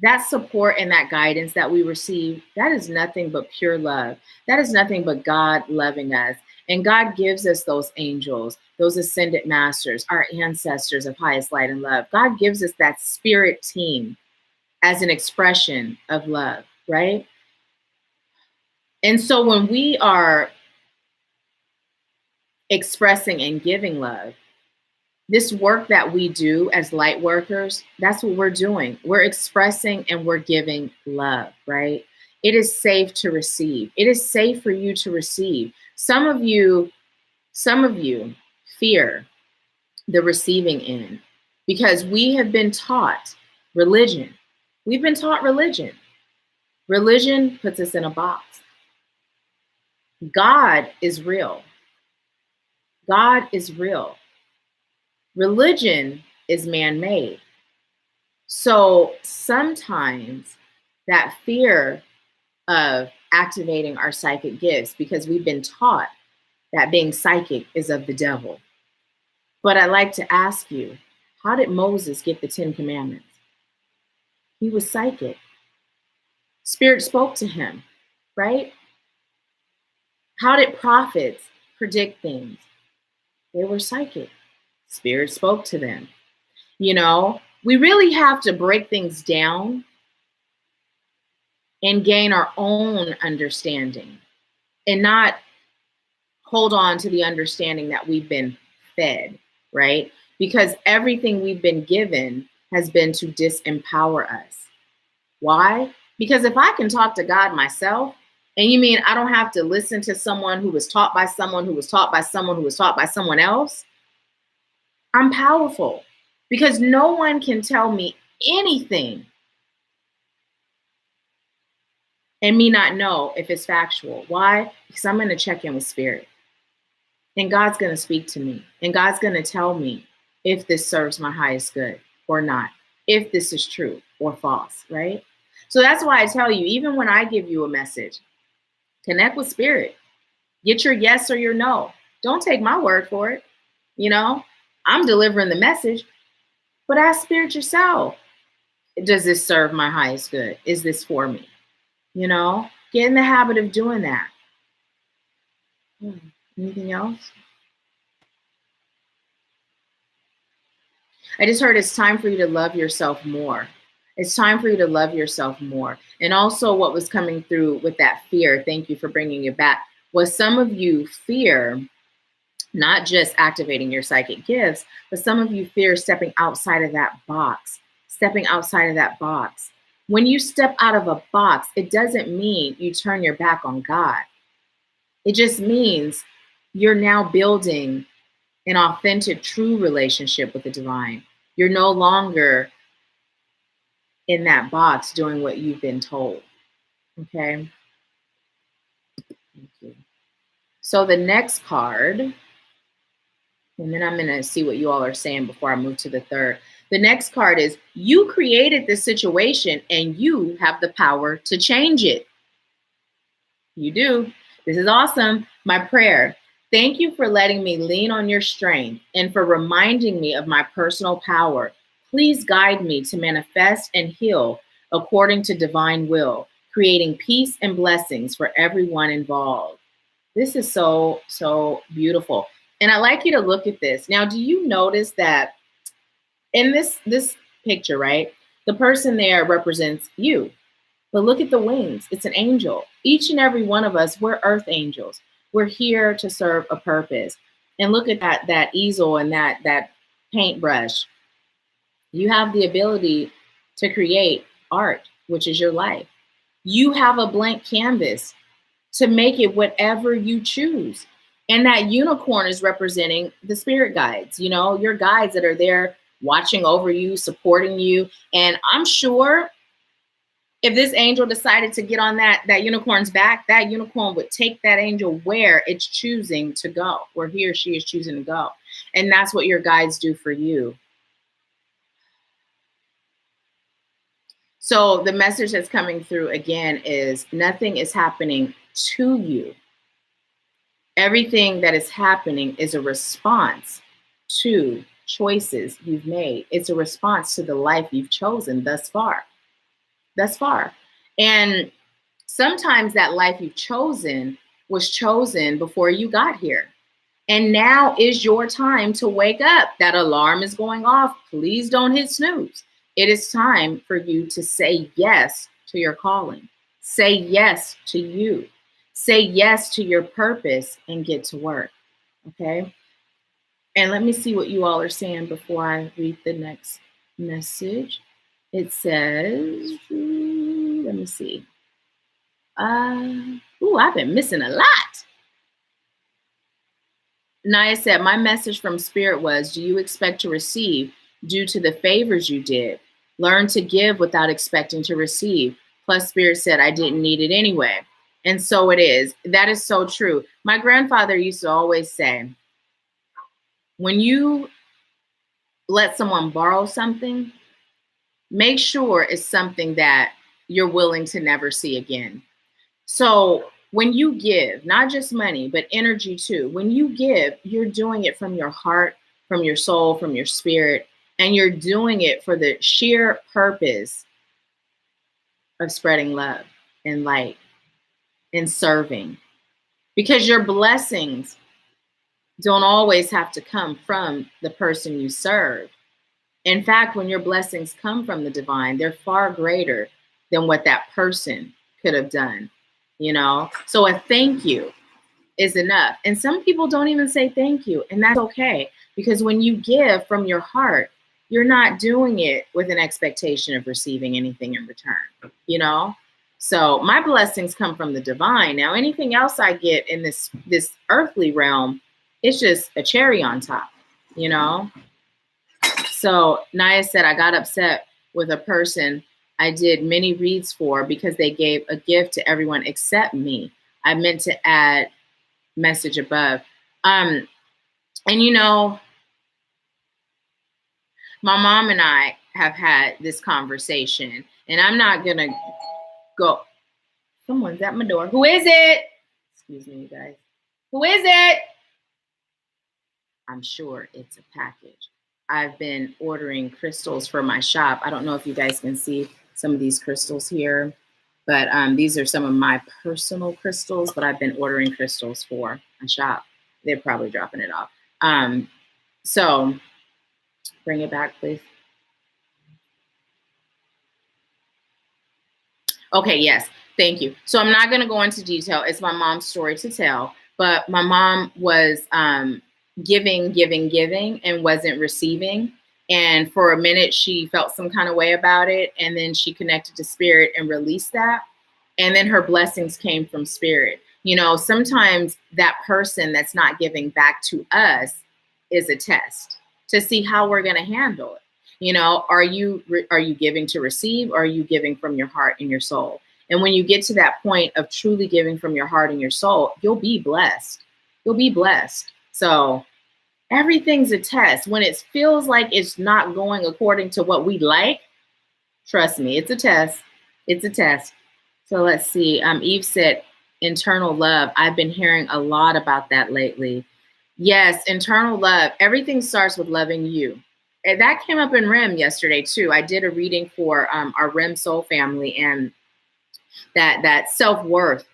that support and that guidance that we receive, that is nothing but pure love. That is nothing but God loving us. And God gives us those angels, those ascended masters, our ancestors of highest light and love. God gives us that spirit team as an expression of love, right? And so when we are expressing and giving love, this work that we do as light workers, that's what we're doing. We're expressing and we're giving love, right? It is safe to receive. It is safe for you to receive. Some of you fear the receiving end because we have been taught religion. We've been taught religion. Religion puts us in a box. God is real. God is real. Religion is man-made. So sometimes that fear of activating our psychic gifts, because we've been taught that being psychic is of the devil. But I'd like to ask you, how did Moses get the 10 Commandments? He was psychic. Spirit spoke to him, right? How did prophets predict things? They were psychic. Spirit spoke to them. You know, we really have to break things down and gain our own understanding and not hold on to the understanding that we've been fed, right? Because everything we've been given has been to disempower us. Why? Because if I can talk to God myself, and you mean I don't have to listen to someone who was taught by someone who was taught by someone who was taught by someone else, I'm powerful because no one can tell me anything and me not know if it's factual. Why? Because I'm going to check in with spirit. And God's going to speak to me. And God's going to tell me if this serves my highest good or not, if this is true or false, right? So that's why I tell you, even when I give you a message, connect with spirit. Get your yes or your no. Don't take my word for it. You know, I'm delivering the message, but ask spirit yourself. Does this serve my highest good? Is this for me? You know, get in the habit of doing that. Anything else? I just heard it's time for you to love yourself more. It's time for you to love yourself more. And also what was coming through with that fear, thank you for bringing it back, was some of you fear not just activating your psychic gifts, but some of you fear stepping outside of that box, stepping outside of that box. When you step out of a box, it doesn't mean you turn your back on God. It just means you're now building an authentic, true relationship with the divine. You're no longer in that box doing what you've been told. Okay. Thank you. So the next card, and then I'm going to see what you all are saying before I move to the third. The next card is you created this situation and you have the power to change it. You do. This is awesome. My prayer. Thank you for letting me lean on your strength and for reminding me of my personal power. Please guide me to manifest and heal according to divine will, creating peace and blessings for everyone involved. This is so, so beautiful. And I'd like you to look at this. Now, do you notice that in this picture, right, the person there represents you? But look at the wings. It's an angel. Each and every one of us, we're earth angels. We're here to serve a purpose. And look at that easel and that paintbrush. You have the ability to create art, which is your life. You have a blank canvas to make it whatever you choose. And that unicorn is representing the spirit guides, you know, your guides that are there watching over you, supporting you. And I'm sure if this angel decided to get on that unicorn's back, that unicorn would take that angel where it's choosing to go, where he or she is choosing to go. And that's what your guides do for you. So the message that's coming through again is nothing is happening to you. Everything that is happening is a response to choices you've made. It's a response to the life you've chosen thus far. Thus far. And sometimes that life you've chosen was chosen before you got here. And now is your time to wake up. That alarm is going off. Please don't hit snooze. It is time for you to say yes to your calling. Say yes to you. Say yes to your purpose and get to work. Okay? And let me see what you all are saying before I read the next message. It says, let me see. I've been missing a lot. Naya said, my message from Spirit was, do you expect to receive due to the favors you did? Learn to give without expecting to receive. Plus, Spirit said, I didn't need it anyway. And so it is. That is so true. My grandfather used to always say, when you let someone borrow something, make sure it's something that you're willing to never see again. So when you give, not just money, but energy too, when you give, you're doing it from your heart, from your soul, from your spirit, and you're doing it for the sheer purpose of spreading love and light and serving. Because your blessings don't always have to come from the person you serve. In fact, when your blessings come from the divine, they're far greater than what that person could have done, you know? So a thank you is enough. And some people don't even say thank you, and that's okay. Because when you give from your heart, you're not doing it with an expectation of receiving anything in return, you know? So my blessings come from the divine. Now, anything else I get in this earthly realm, it's just a cherry on top, you know? So Naya said, I got upset with a person I did many reads for because they gave a gift to everyone except me. I meant to add message above. And you know, my mom and I have had this conversation, and I'm not going to go. Someone's at my door. Who is it? Excuse me, you guys. Who is it? I'm sure it's a package. I've been ordering crystals for my shop. I don't know if you guys can see some of these crystals here, but these are some of my personal crystals, but I've been ordering crystals for my shop. They're probably dropping it off. So Bring it back, please. Okay, yes. Thank you. So I'm not going to go into detail. It's my mom's story to tell, but my mom was giving, and wasn't receiving. And for a minute, she felt some kind of way about it. And then she connected to spirit and released that. And then her blessings came from spirit. You know, sometimes that person that's not giving back to us is a test to see how we're going to handle it. You know, are you giving to receive, or are you giving from your heart and your soul? And when you get to that point of truly giving from your heart and your soul, you'll be blessed. You'll be blessed. So everything's a test. When it feels like it's not going according to what we like, trust me, it's a test. It's a test. So let's see. Eve said, internal love. I've been hearing a lot about that lately. Yes, internal love. Everything starts with loving you. And that came up in REM yesterday too. I did a reading for our REM soul family, and that self-worth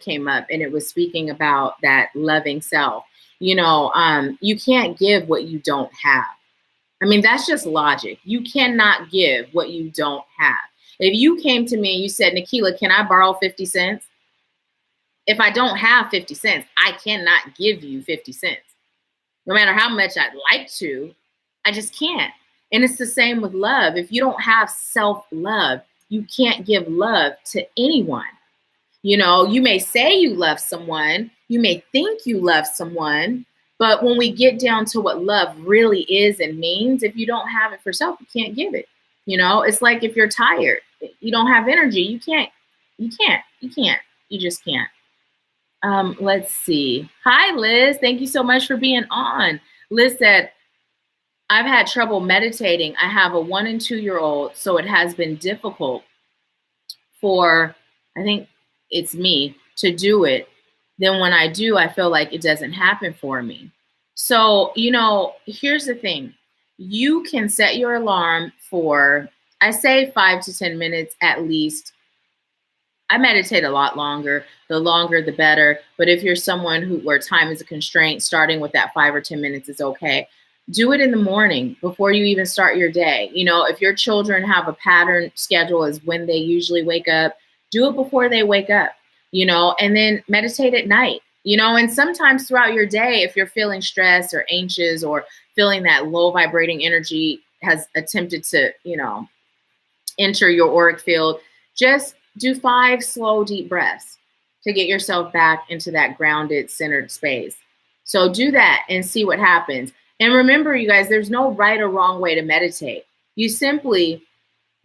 came up, and it was speaking about that loving self. You know, you can't give what you don't have. I mean, that's just logic. You cannot give what you don't have. If you came to me and you said, Nahkila, can I borrow 50 cents? If I don't have 50 cents, I cannot give you 50 cents. No matter how much I'd like to, I just can't. And it's the same with love. If you don't have self-love, you can't give love to anyone. You know, you may say you love someone, you may think you love someone, but when we get down to what love really is and means, if you don't have it for self, you can't give it. You know, it's like if you're tired, you don't have energy, you just can't. Let's see. Hi, Liz. Thank you so much for being on. Liz said, I've had trouble meditating. I have a 1 and 2-year-old, so it has been difficult for, I think it's me, to do it. Then when I do, I feel like it doesn't happen for me. So, you know, here's the thing. You can set your alarm for, I say 5 to 10 minutes at least. I meditate a lot longer. The longer, the better. But if you're someone where time is a constraint, starting with that 5 or 10 minutes is okay. Do it in the morning before you even start your day. You know, if your children have a pattern schedule as when they usually wake up, do it before they wake up, you know, and then meditate at night, you know, and sometimes throughout your day, if you're feeling stressed or anxious or feeling that low vibrating energy has attempted to, you know, enter your auric field, just do 5 slow, deep breaths to get yourself back into that grounded, centered space. So do that and see what happens. And remember, you guys, there's no right or wrong way to meditate. You simply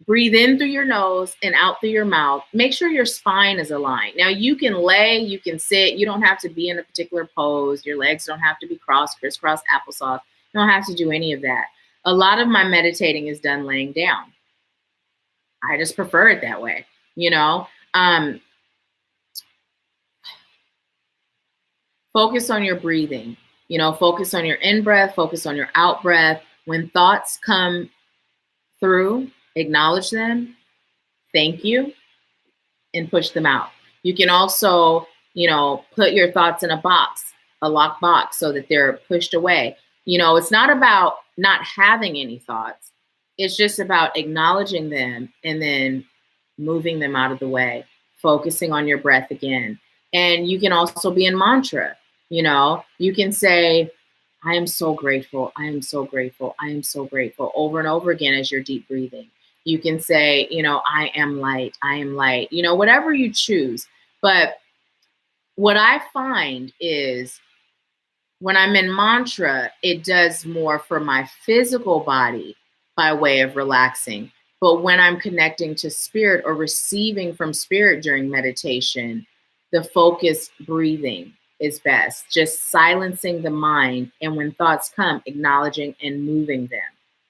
breathe in through your nose and out through your mouth. Make sure your spine is aligned. Now, you can lay, you can sit. You don't have to be in a particular pose. Your legs don't have to be crisscross applesauce. You don't have to do any of that. A lot of my meditating is done laying down. I just prefer it that way, you know. Focus on your breathing. You know, focus on your in-breath, focus on your out-breath. When thoughts come through, acknowledge them, thank you, and push them out. You can also, you know, put your thoughts in a box, a locked box, so that they're pushed away. You know, it's not about not having any thoughts. It's just about acknowledging them and then moving them out of the way, focusing on your breath again. And you can also be in mantra. You know, you can say, I am so grateful. I am so grateful. I am so grateful over and over again as you're deep breathing. You can say, you know, I am light. I am light, you know, whatever you choose. But what I find is when I'm in mantra, it does more for my physical body by way of relaxing. But when I'm connecting to spirit or receiving from spirit during meditation, the focused breathing is best, just silencing the mind. And when thoughts come, acknowledging and moving them.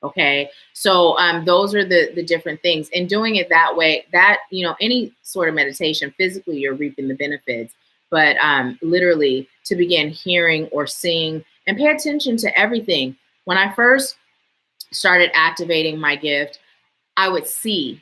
Okay. So those are the different things, and doing it that way, that, you know, any sort of meditation, physically, you're reaping the benefits, but literally to begin hearing or seeing and pay attention to everything. When I first started activating my gift, I would see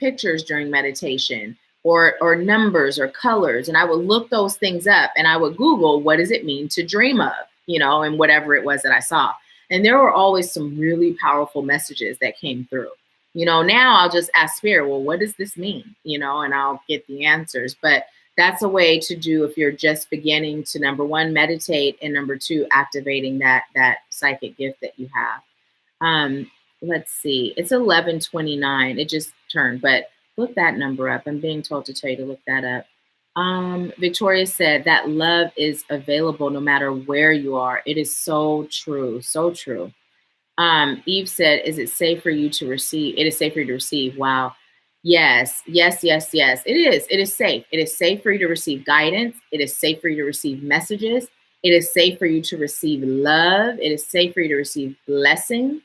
pictures during meditation, or numbers or colors. And I would look those things up, and I would Google, what does it mean to dream of, you know, and whatever it was that I saw. And there were always some really powerful messages that came through. Now I'll just ask Spirit, well, what does this mean? And I'll get the answers. But that's a way to do if you're just beginning to, number one, meditate, and number two, activating that psychic gift that you have. Let's see, it's 11:29. It just turned, but look that number up. I'm being told to tell you to look that up. Victoria said that love is available no matter where you are. It is so true, so true. Eve said, is it safe for you to receive? It is safe for you to receive. Wow. Yes. It is. It is safe. It is safe for you to receive guidance. It is safe for you to receive messages. It is safe for you to receive love. It is safe for you to receive blessings.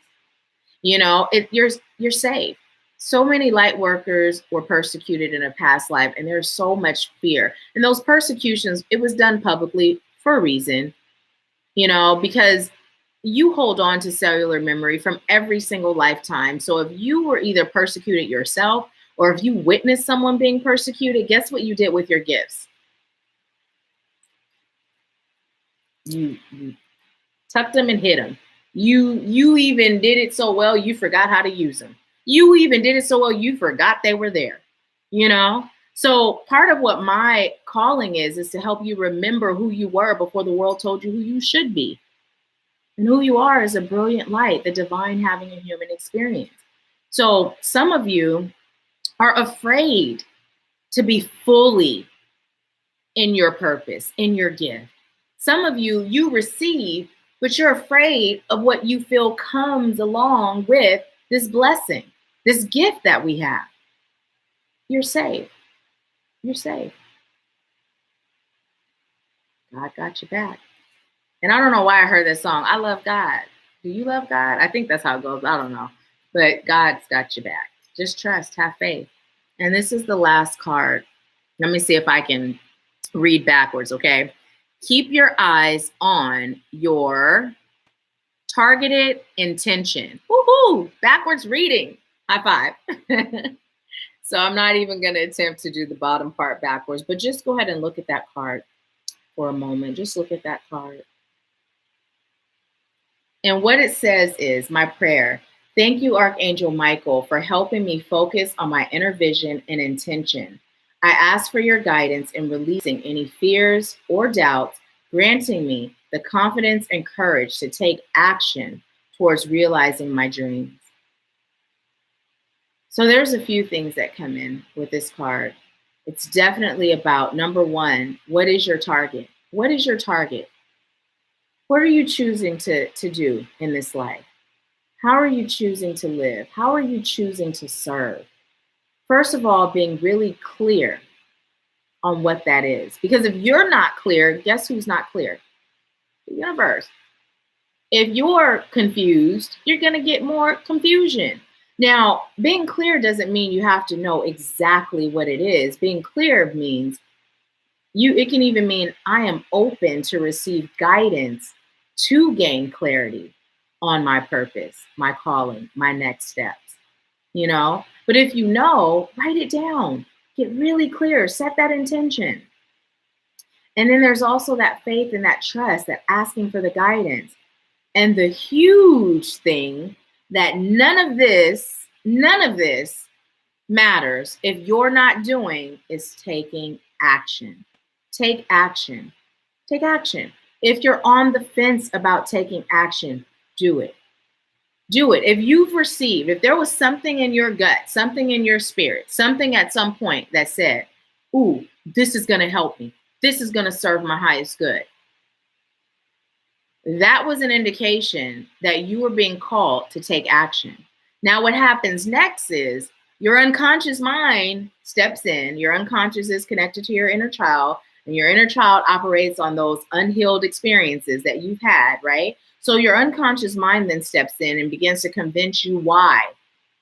You're safe. So many light workers were persecuted in a past life, and there's so much fear. And those persecutions, it was done publicly for a reason, because you hold on to cellular memory from every single lifetime. So if you were either persecuted yourself or if you witnessed someone being persecuted, guess what you did with your gifts? You tucked them and hid them. You even did it so well, you forgot how to use them. You even did it so well, you forgot they were there, So part of what my calling is to help you remember who you were before the world told you who you should be. And who you are is a brilliant light, the divine having a human experience. So some of you are afraid to be fully in your purpose, in your gift. Some of you receive, but you're afraid of what you feel comes along with this blessing, this gift that we have. You're safe. You're safe. God got your back. And I don't know why I heard that song. I love God. Do you love God? I think that's how it goes. I don't know. But God's got your back. Just trust, have faith. And this is the last card. Let me see if I can read backwards, okay? Keep your eyes on your targeted intention. Woohoo! Backwards reading. High five. So I'm not even going to attempt to do the bottom part backwards, but just go ahead and look at that card for a moment. Just look at that card. And what it says is, my prayer, thank you, Archangel Michael, for helping me focus on my inner vision and intention. I ask for your guidance in releasing any fears or doubts, granting me the confidence and courage to take action towards realizing my dreams. So there's a few things that come in with this card. It's definitely about, number one, what is your target? What is your target? What are you choosing to do in this life? How are you choosing to live? How are you choosing to serve? First of all, being really clear on what that is. Because if you're not clear, guess who's not clear? The universe. If you're confused, you're going to get more confusion. Now, being clear doesn't mean you have to know exactly what it is. Being clear means it can even mean I am open to receive guidance to gain clarity on my purpose, my calling, my next steps, But if you know, write it down, get really clear, set that intention. And then there's also that faith and that trust, that asking for the guidance. And the huge thing that none of this matters if you're not doing is taking action. Take action. Take action. If you're on the fence about taking action, do it. Do it. If there was something in your gut, something in your spirit, something at some point that said, ooh, this is going to help me. This is going to serve my highest good. That was an indication that you were being called to take action. Now, what happens next is your unconscious mind steps in. Your unconscious is connected to your inner child, and your inner child operates on those unhealed experiences that you've had, right? So your unconscious mind then steps in and begins to convince you why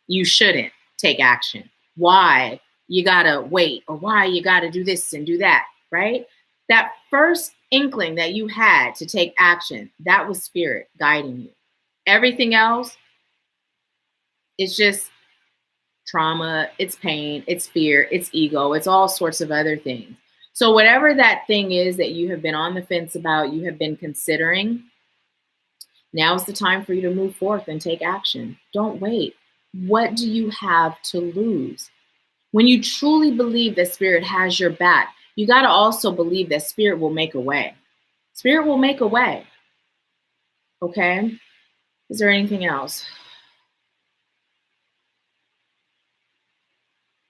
you shouldn't take action, why you gotta wait, or why you gotta do this and do that, right? That first inkling that you had to take action, that was spirit guiding you. Everything else, it's just trauma, it's pain, it's fear, it's ego, it's all sorts of other things. So whatever that thing is that you have been on the fence about, you have been considering, Now is the time for you to move forth and take action. Don't wait. What do you have to lose? When you truly believe that Spirit has your back, you got to also believe that Spirit will make a way. Spirit will make a way. Okay? Is there anything else?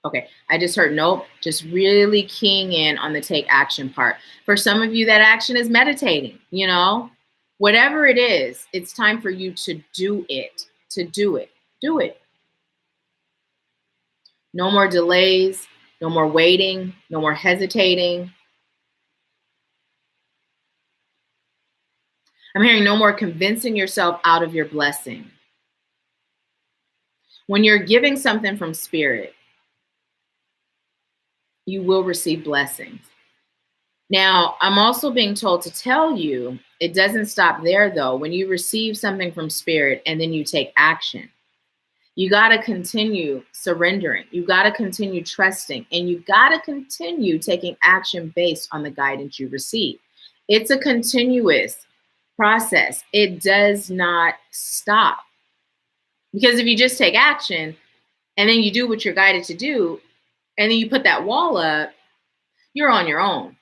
Okay, I just heard nope, just really keying in on the take action part. For some of you, that action is meditating, you know, whatever it is, it's time for you to do it, do it. No more delays, no more waiting, no more hesitating. I'm hearing no more convincing yourself out of your blessing. When you're giving something from Spirit, you will receive blessings. Now, I'm also being told to tell you, it doesn't stop there though. When you receive something from Spirit and then you take action, you got to continue surrendering. You got to continue trusting, and you got to continue taking action based on the guidance you receive. It's a continuous process. It does not stop. Because if you just take action and then you do what you're guided to do, and then you put that wall up, you're on your own.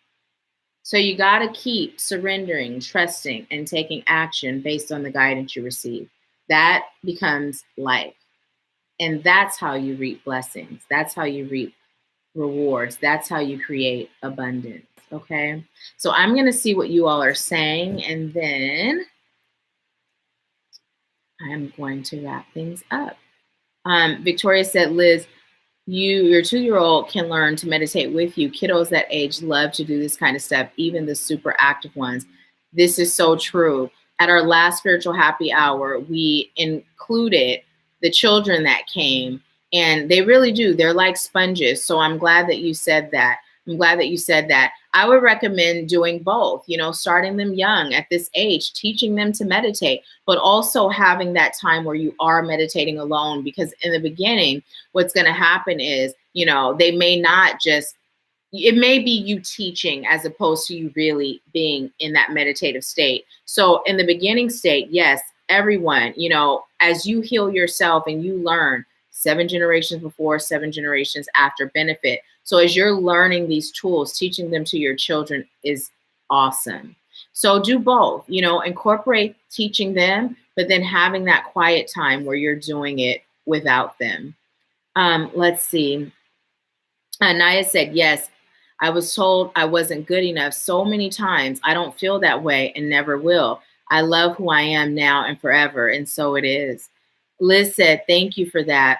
So you got to keep surrendering, trusting, and taking action based on the guidance you receive. That becomes life. And that's how you reap blessings. That's how you reap rewards. That's how you create abundance. Okay. So I'm going to see what you all are saying, and then I'm going to wrap things up. Victoria said, Liz, your 2-year-old can learn to meditate with you. Kiddos that age love to do this kind of stuff, even the super active ones. This is so true. At our last spiritual happy hour, we included the children that came, and they really do. They're like sponges. So I'm glad that you said that. I would recommend doing both, starting them young at this age, teaching them to meditate, but also having that time where you are meditating alone, because in the beginning, what's going to happen is, they may not just, it may be you teaching as opposed to you really being in that meditative state. So in the beginning state, yes, everyone, as you heal yourself and you learn 7 generations before, 7 generations after benefit. So as you're learning these tools, teaching them to your children is awesome. So do both, incorporate teaching them, but then having that quiet time where you're doing it without them. Let's see. Naya said, yes, I was told I wasn't good enough so many times. I don't feel that way and never will. I love who I am now and forever. And so it is. Liz said, thank you for that.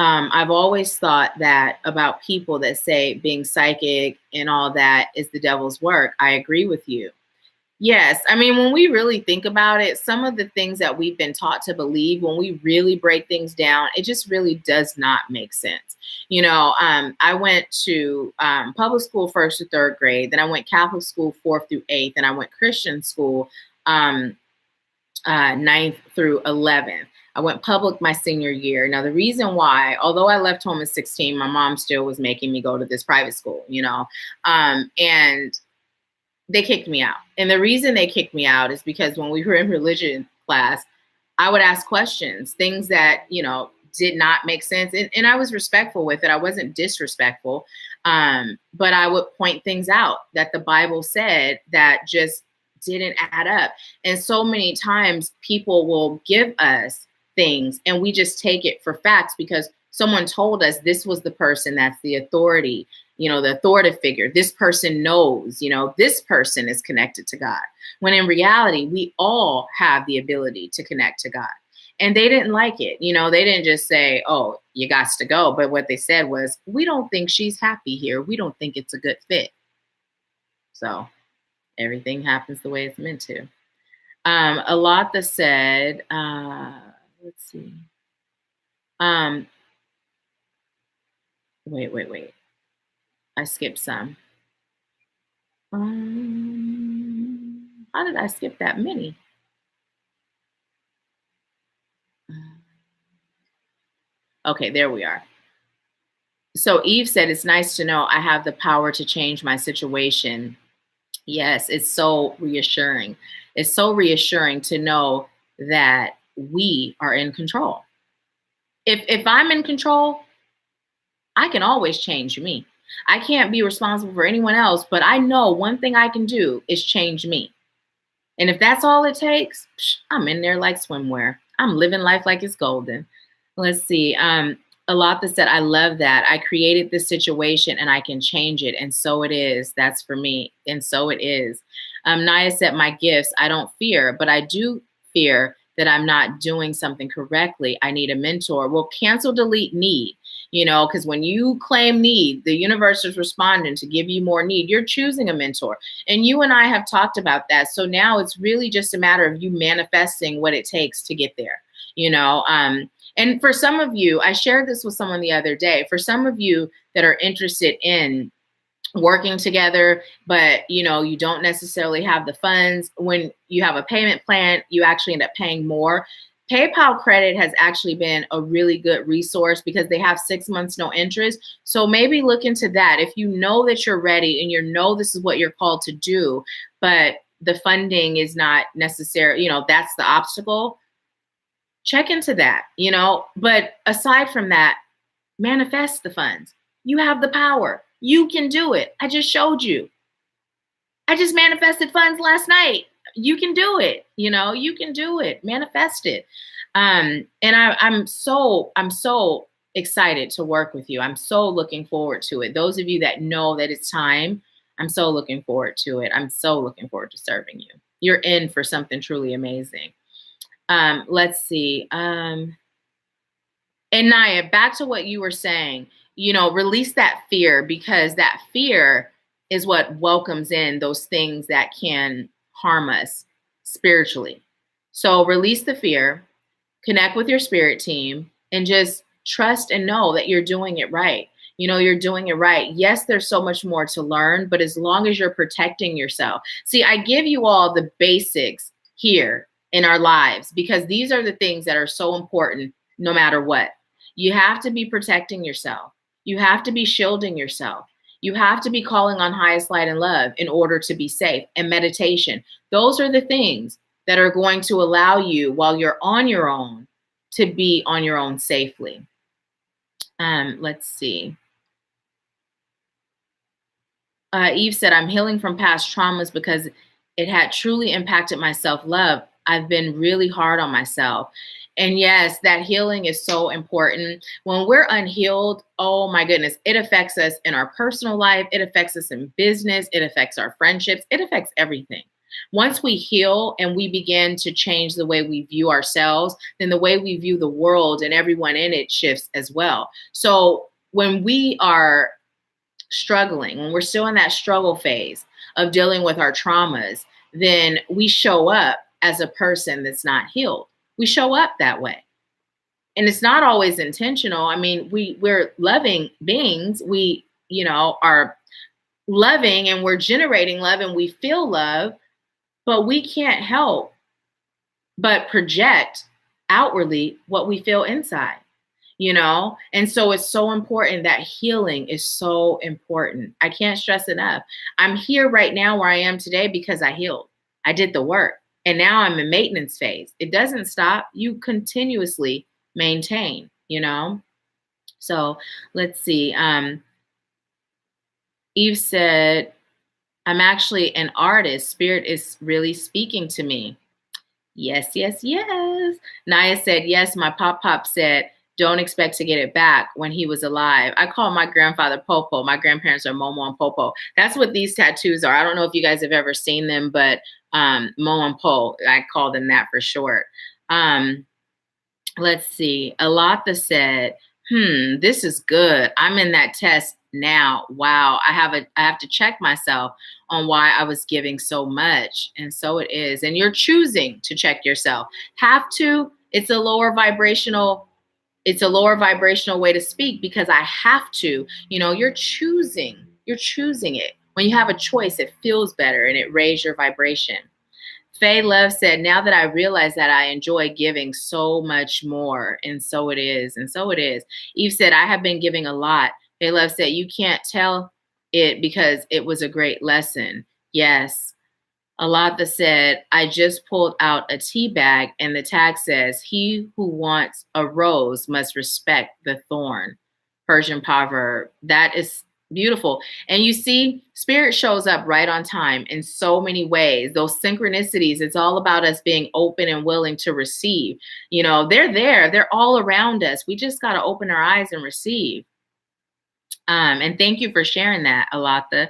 I've always thought that about people that say being psychic and all that is the devil's work. I agree with you. Yes. I mean, when we really think about it, some of the things that we've been taught to believe, when we really break things down, it just really does not make sense. I went to public school 1st to 3rd grade. Then I went Catholic school 4th through 8th. And I went Christian school 9th through 11th. I went public my senior year. Now, the reason why, although I left home at 16, my mom still was making me go to this private school, and they kicked me out. And the reason they kicked me out is because when we were in religion class, I would ask questions, things that, did not make sense. And I was respectful with it. I wasn't disrespectful. But I would point things out that the Bible said that just didn't add up. And so many times people will give us things and we just take it for facts because someone told us this was the person that's the authority, the authoritative figure. This person knows, this person is connected to God. When in reality, we all have the ability to connect to God. And they didn't like it. They didn't just say, oh, you got to go. But what they said was, we don't think she's happy here. We don't think it's a good fit. So everything happens the way it's meant to. Alata said, let's see. Wait. I skipped some. How did I skip that many? Okay, there we are. So Eve said, it's nice to know I have the power to change my situation. Yes, it's so reassuring. It's so reassuring to know that we are in control. If I'm in control, I can always change me. I can't be responsible for anyone else, but I know one thing I can do is change me. And if that's all it takes, I'm in there like swimwear. I'm living life like it's golden. Let's see. A lot that said, I love that. I created this situation and I can change it. And so it is. That's for me. And so it is. Naya said, my gifts, I don't fear, but I do fear that I'm not doing something correctly. I need a mentor. Well, cancel, delete, need. Because when you claim need, the universe is responding to give you more need. You're choosing a mentor. And you and I have talked about that. So now it's really just a matter of you manifesting what it takes to get there. And for some of you, I shared this with someone the other day, for some of you that are interested in working together, but you don't necessarily have the funds, when you have a payment plan, you actually end up paying more. PayPal credit has actually been a really good resource because they have 6 months, no interest. So maybe look into that. If you know that you're ready and this is what you're called to do, but the funding is not necessary, that's the obstacle, check into that, but aside from that, manifest the funds. You have the power. You can do it. I just showed you. I just manifested funds last night. You can do it. You can do it. Manifest it. And I'm so excited to work with you. I'm so looking forward to it. Those of you that know that it's time, I'm so looking forward to it. I'm so looking forward to serving you. You're in for something truly amazing. Let's see. And Naya, back to what you were saying, release that fear, because that fear is what welcomes in those things that can harm us spiritually. So release the fear, connect with your spirit team, and just trust and know that you're doing it right. You're doing it right. Yes, there's so much more to learn, but as long as you're protecting yourself. See, I give you all the basics here in our lives because these are the things that are so important no matter what. You have to be protecting yourself. You have to be shielding yourself. You have to be calling on highest light and love in order to be safe. And meditation. Those are the things that are going to allow you, while you're on your own, to be on your own safely. Let's see. Eve said, I'm healing from past traumas because it had truly impacted my self-love. I've been really hard on myself. And yes, that healing is so important. When we're unhealed, oh my goodness, it affects us in our personal life. It affects us in business. It affects our friendships. It affects everything. Once we heal and we begin to change the way we view ourselves, then the way we view the world and everyone in it shifts as well. So when we are struggling, when we're still in that struggle phase of dealing with our traumas, then we show up as a person that's not healed. We show up that way. And it's not always intentional. I mean, we're loving beings. We, are loving and we're generating love and we feel love, but we can't help but project outwardly what we feel inside. And so it's so important. That healing is so important. I can't stress enough. I'm here right now where I am today because I healed. I did the work. And now I'm in maintenance phase. It doesn't stop. You continuously maintain, So let's see. Eve said, I'm actually an artist. Spirit is really speaking to me. Yes, yes, yes. Naya said, yes, my pop said, don't expect to get it back when he was alive. I call my grandfather Popo. My grandparents are Momo and Popo. That's what these tattoos are. I don't know if you guys have ever seen them, but Mo and Po, I call them that for short. Let's see. Alatha said, this is good. I'm in that test now. Wow. I have to check myself on why I was giving so much. And so it is. And you're choosing to check yourself. Have to. It's a lower vibrational way to speak because I have to. You're choosing it. When you have a choice, it feels better and it raises your vibration. Faye Love said, now that I realize that I enjoy giving so much more. And so it is. And so it is. Eve said, I have been giving a lot. Faye Love said, you can't tell it because it was a great lesson. Yes. Alatha said, I just pulled out a tea bag and the tag says, he who wants a rose must respect the thorn. Persian proverb. That is beautiful. And you see, spirit shows up right on time in so many ways. Those synchronicities, it's all about us being open and willing to receive. You know, they're there, they're all around us. We just got to open our eyes and receive. And thank you for sharing that, Alatha.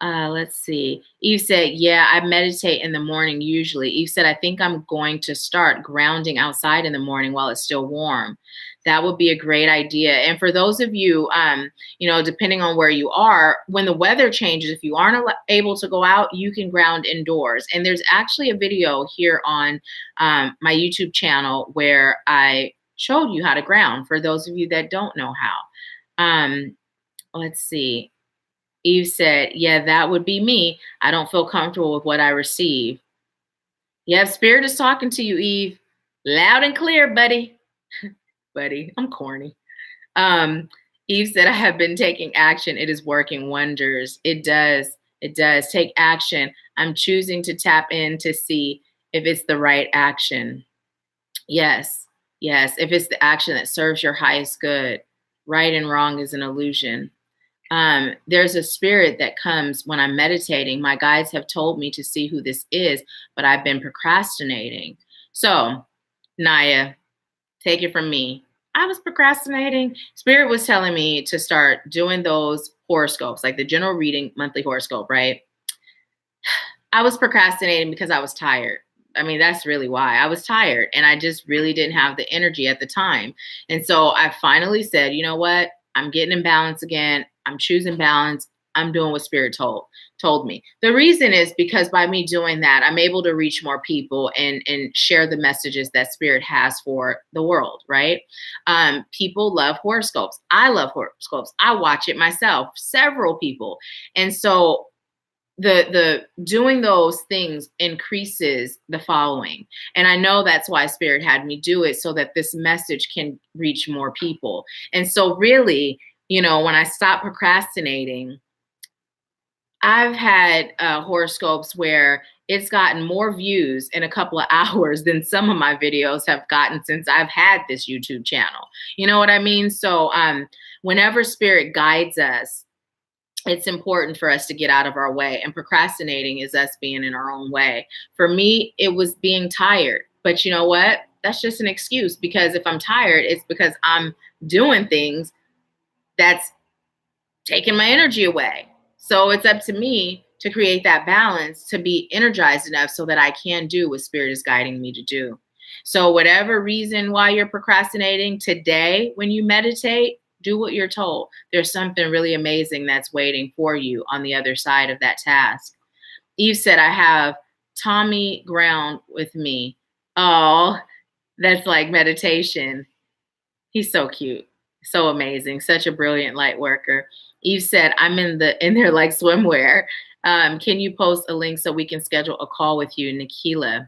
Let's see. Eve said, yeah, I meditate in the morning usually. Eve said, I think I'm going to start grounding outside in the morning while it's still warm. That would be a great idea. And for those of you, you know, depending on where you are, when the weather changes, if you aren't able to go out, you can ground indoors. And there's actually a video here on my YouTube channel where I showed you how to ground for those of you that don't know how. Let's see. Eve said, yeah, that would be me. I don't feel comfortable with what I receive. Yeah, spirit is talking to you, Eve. Loud and clear, buddy. Buddy, I'm corny. Eve said, I have been taking action. It is working wonders. It does. It does. Take action. I'm choosing to tap in to see if it's the right action. Yes. Yes. If it's the action that serves your highest good. Right and wrong is an illusion. There's a spirit that comes when I'm meditating. My guides have told me to see who this is, but I've been procrastinating. So, Naya, take it from me. I was procrastinating. Spirit was telling me to start doing those horoscopes, like the general reading monthly horoscope, right? I was procrastinating because I was tired. I mean, that's really why. I was tired and I just really didn't have the energy at the time. And so I finally said, you know what? I'm getting in balance again. I'm choosing balance. I'm doing what spirit told me. The reason is because by me doing that, I'm able to reach more people and share the messages that spirit has for the world, right? People love horoscopes. I love horoscopes. I watch it myself, several people. And so the doing those things increases the following. And I know that's why spirit had me do it, so that this message can reach more people. And so really, you know, when I stopped procrastinating, I've had horoscopes where it's gotten more views in a couple of hours than some of my videos have gotten since I've had this YouTube channel. You know what I mean? So whenever spirit guides us, it's important for us to get out of our way. And procrastinating is us being in our own way. For me, it was being tired. But you know what? That's just an excuse, because if I'm tired, it's because I'm doing things that's taking my energy away. So it's up to me to create that balance, to be energized enough so that I can do what spirit is guiding me to do. So whatever reason why you're procrastinating today, when you meditate, do what you're told. There's something really amazing that's waiting for you on the other side of that task. Eve said, I have Tommy Ground with me. Oh, that's like meditation. He's so cute. So amazing. Such a brilliant light worker. Eve said, I'm in there like swimwear. Can you post a link so we can schedule a call with you, Nahkila?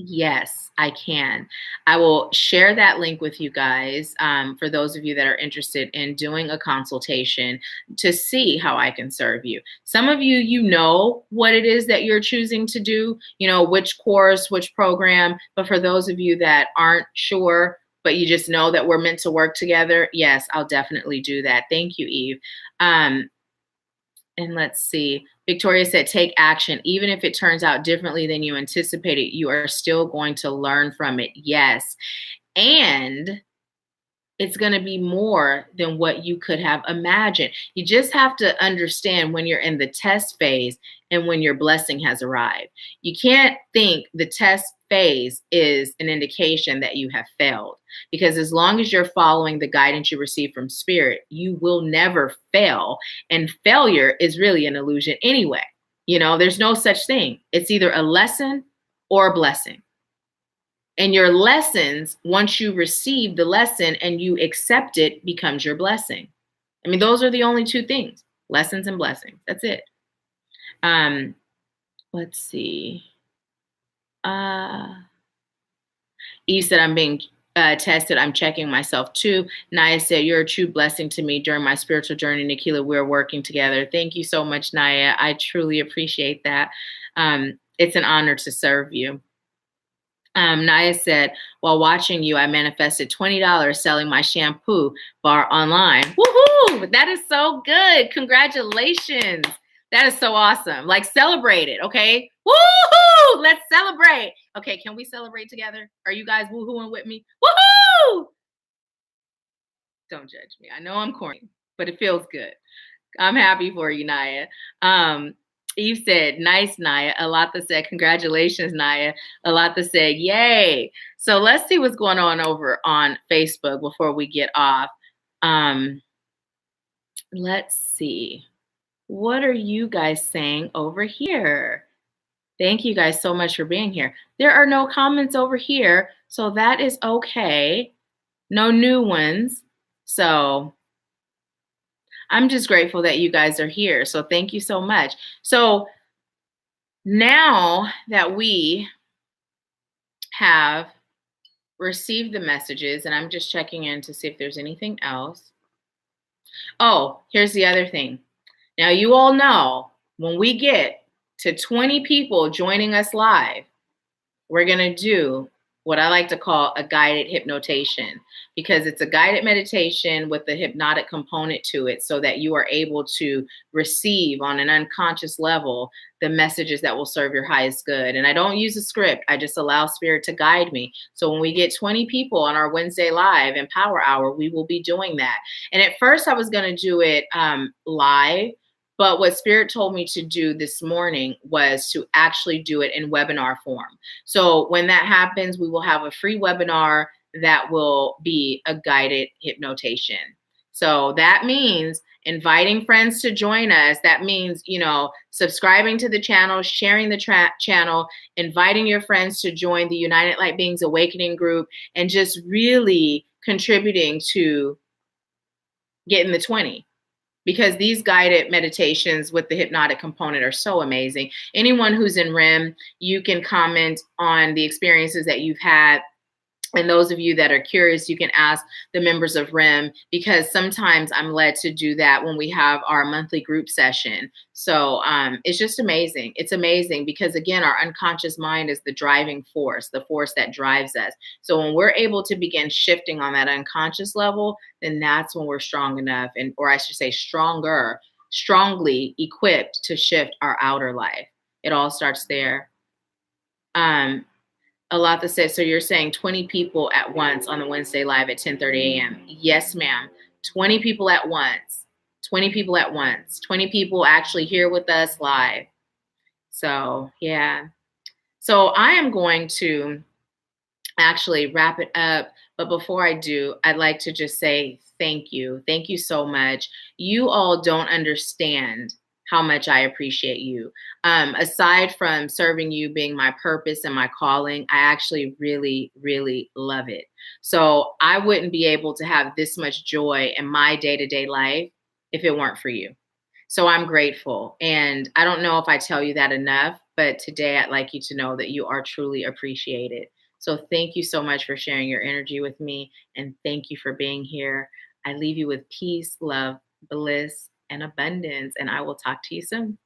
Yes, I can. I will share that link with you guys for those of you that are interested in doing a consultation to see how I can serve you. Some of you, you know what it is that you're choosing to do, you know, which course, which program. But for those of you that aren't sure, but you just know that we're meant to work together, yes, I'll definitely do that. Thank you, Eve. And let's see. Victoria said, take action. Even if it turns out differently than you anticipated, you are still going to learn from it. Yes. And it's going to be more than what you could have imagined. You just have to understand when you're in the test phase and when your blessing has arrived. You can't think the test phase is an indication that you have failed, because as long as you're following the guidance you receive from spirit, you will never fail. And failure is really an illusion anyway. You know, there's no such thing. It's either a lesson or a blessing. And your lessons, once you receive the lesson and you accept it, becomes your blessing. I mean, those are the only two things, lessons and blessings. That's it. Let's see. Eve said, I'm being tested. I'm checking myself too. Naya said, "You're a true blessing to me during my spiritual journey, Nahkila. We're working together." Thank you so much, Naya. I truly appreciate that. It's an honor to serve you. Naya said, "While watching you, I manifested $20 selling my shampoo bar online." Woohoo! That is so good. Congratulations. That is so awesome. Like, celebrate it, okay? Woohoo! Let's celebrate. Okay, can we celebrate together? Are you guys woohooing with me? Woohoo! Don't judge me. I know I'm corny, but it feels good. I'm happy for you, Naya. Eve said, "Nice, Naya." Alata said, "Congratulations, Naya." Alata said, "Yay." So let's see what's going on over on Facebook before we get off. Let's see. What are you guys saying over here? Thank you guys so much for being here. There are no comments over here, so that is okay. No new ones. So I'm just grateful that you guys are here. So thank you so much. So now that we have received the messages, and I'm just checking in to see if there's anything else. Oh, here's the other thing. Now, you all know when we get to 20 people joining us live, we're going to do what I like to call a guided hypnotation, because it's a guided meditation with the hypnotic component to it, so that you are able to receive on an unconscious level the messages that will serve your highest good. And I don't use a script. I just allow spirit to guide me. So when we get 20 people on our Wednesday live and power hour, we will be doing that. And at first I was going to do it live, but what Spirit told me to do this morning was to actually do it in webinar form. So when that happens, we will have a free webinar that will be a guided hypnotation. So that means inviting friends to join us. That means, subscribing to the channel, sharing the channel, inviting your friends to join the United Light Beings Awakening group, and just really contributing to getting the 20. Because these guided meditations with the hypnotic component are so amazing. Anyone who's in REM, you can comment on the experiences that you've had. And those of you that are curious, you can ask the members of REM, because sometimes I'm led to do that when we have our monthly group session. So it's just amazing. It's amazing because, again, our unconscious mind is the driving force, the force that drives us. So when we're able to begin shifting on that unconscious level, then that's when we're strong enough, or I should say strongly equipped to shift our outer life. It all starts there. Alata said, "So you're saying 20 people at once on the Wednesday live at 10:30 a.m. Yes, ma'am. 20 people at once. 20 people at once. 20 people actually here with us live. So, yeah. So I am going to actually wrap it up. But before I do, I'd like to just say thank you. Thank you so much. You all don't understand how much I appreciate you. Aside from serving you being my purpose and my calling, I actually really, really love it. So I wouldn't be able to have this much joy in my day-to-day life if it weren't for you. So I'm grateful. And I don't know if I tell you that enough, but today I'd like you to know that you are truly appreciated. So thank you so much for sharing your energy with me. And thank you for being here. I leave you with peace, love, bliss, and abundance. And I will talk to you soon.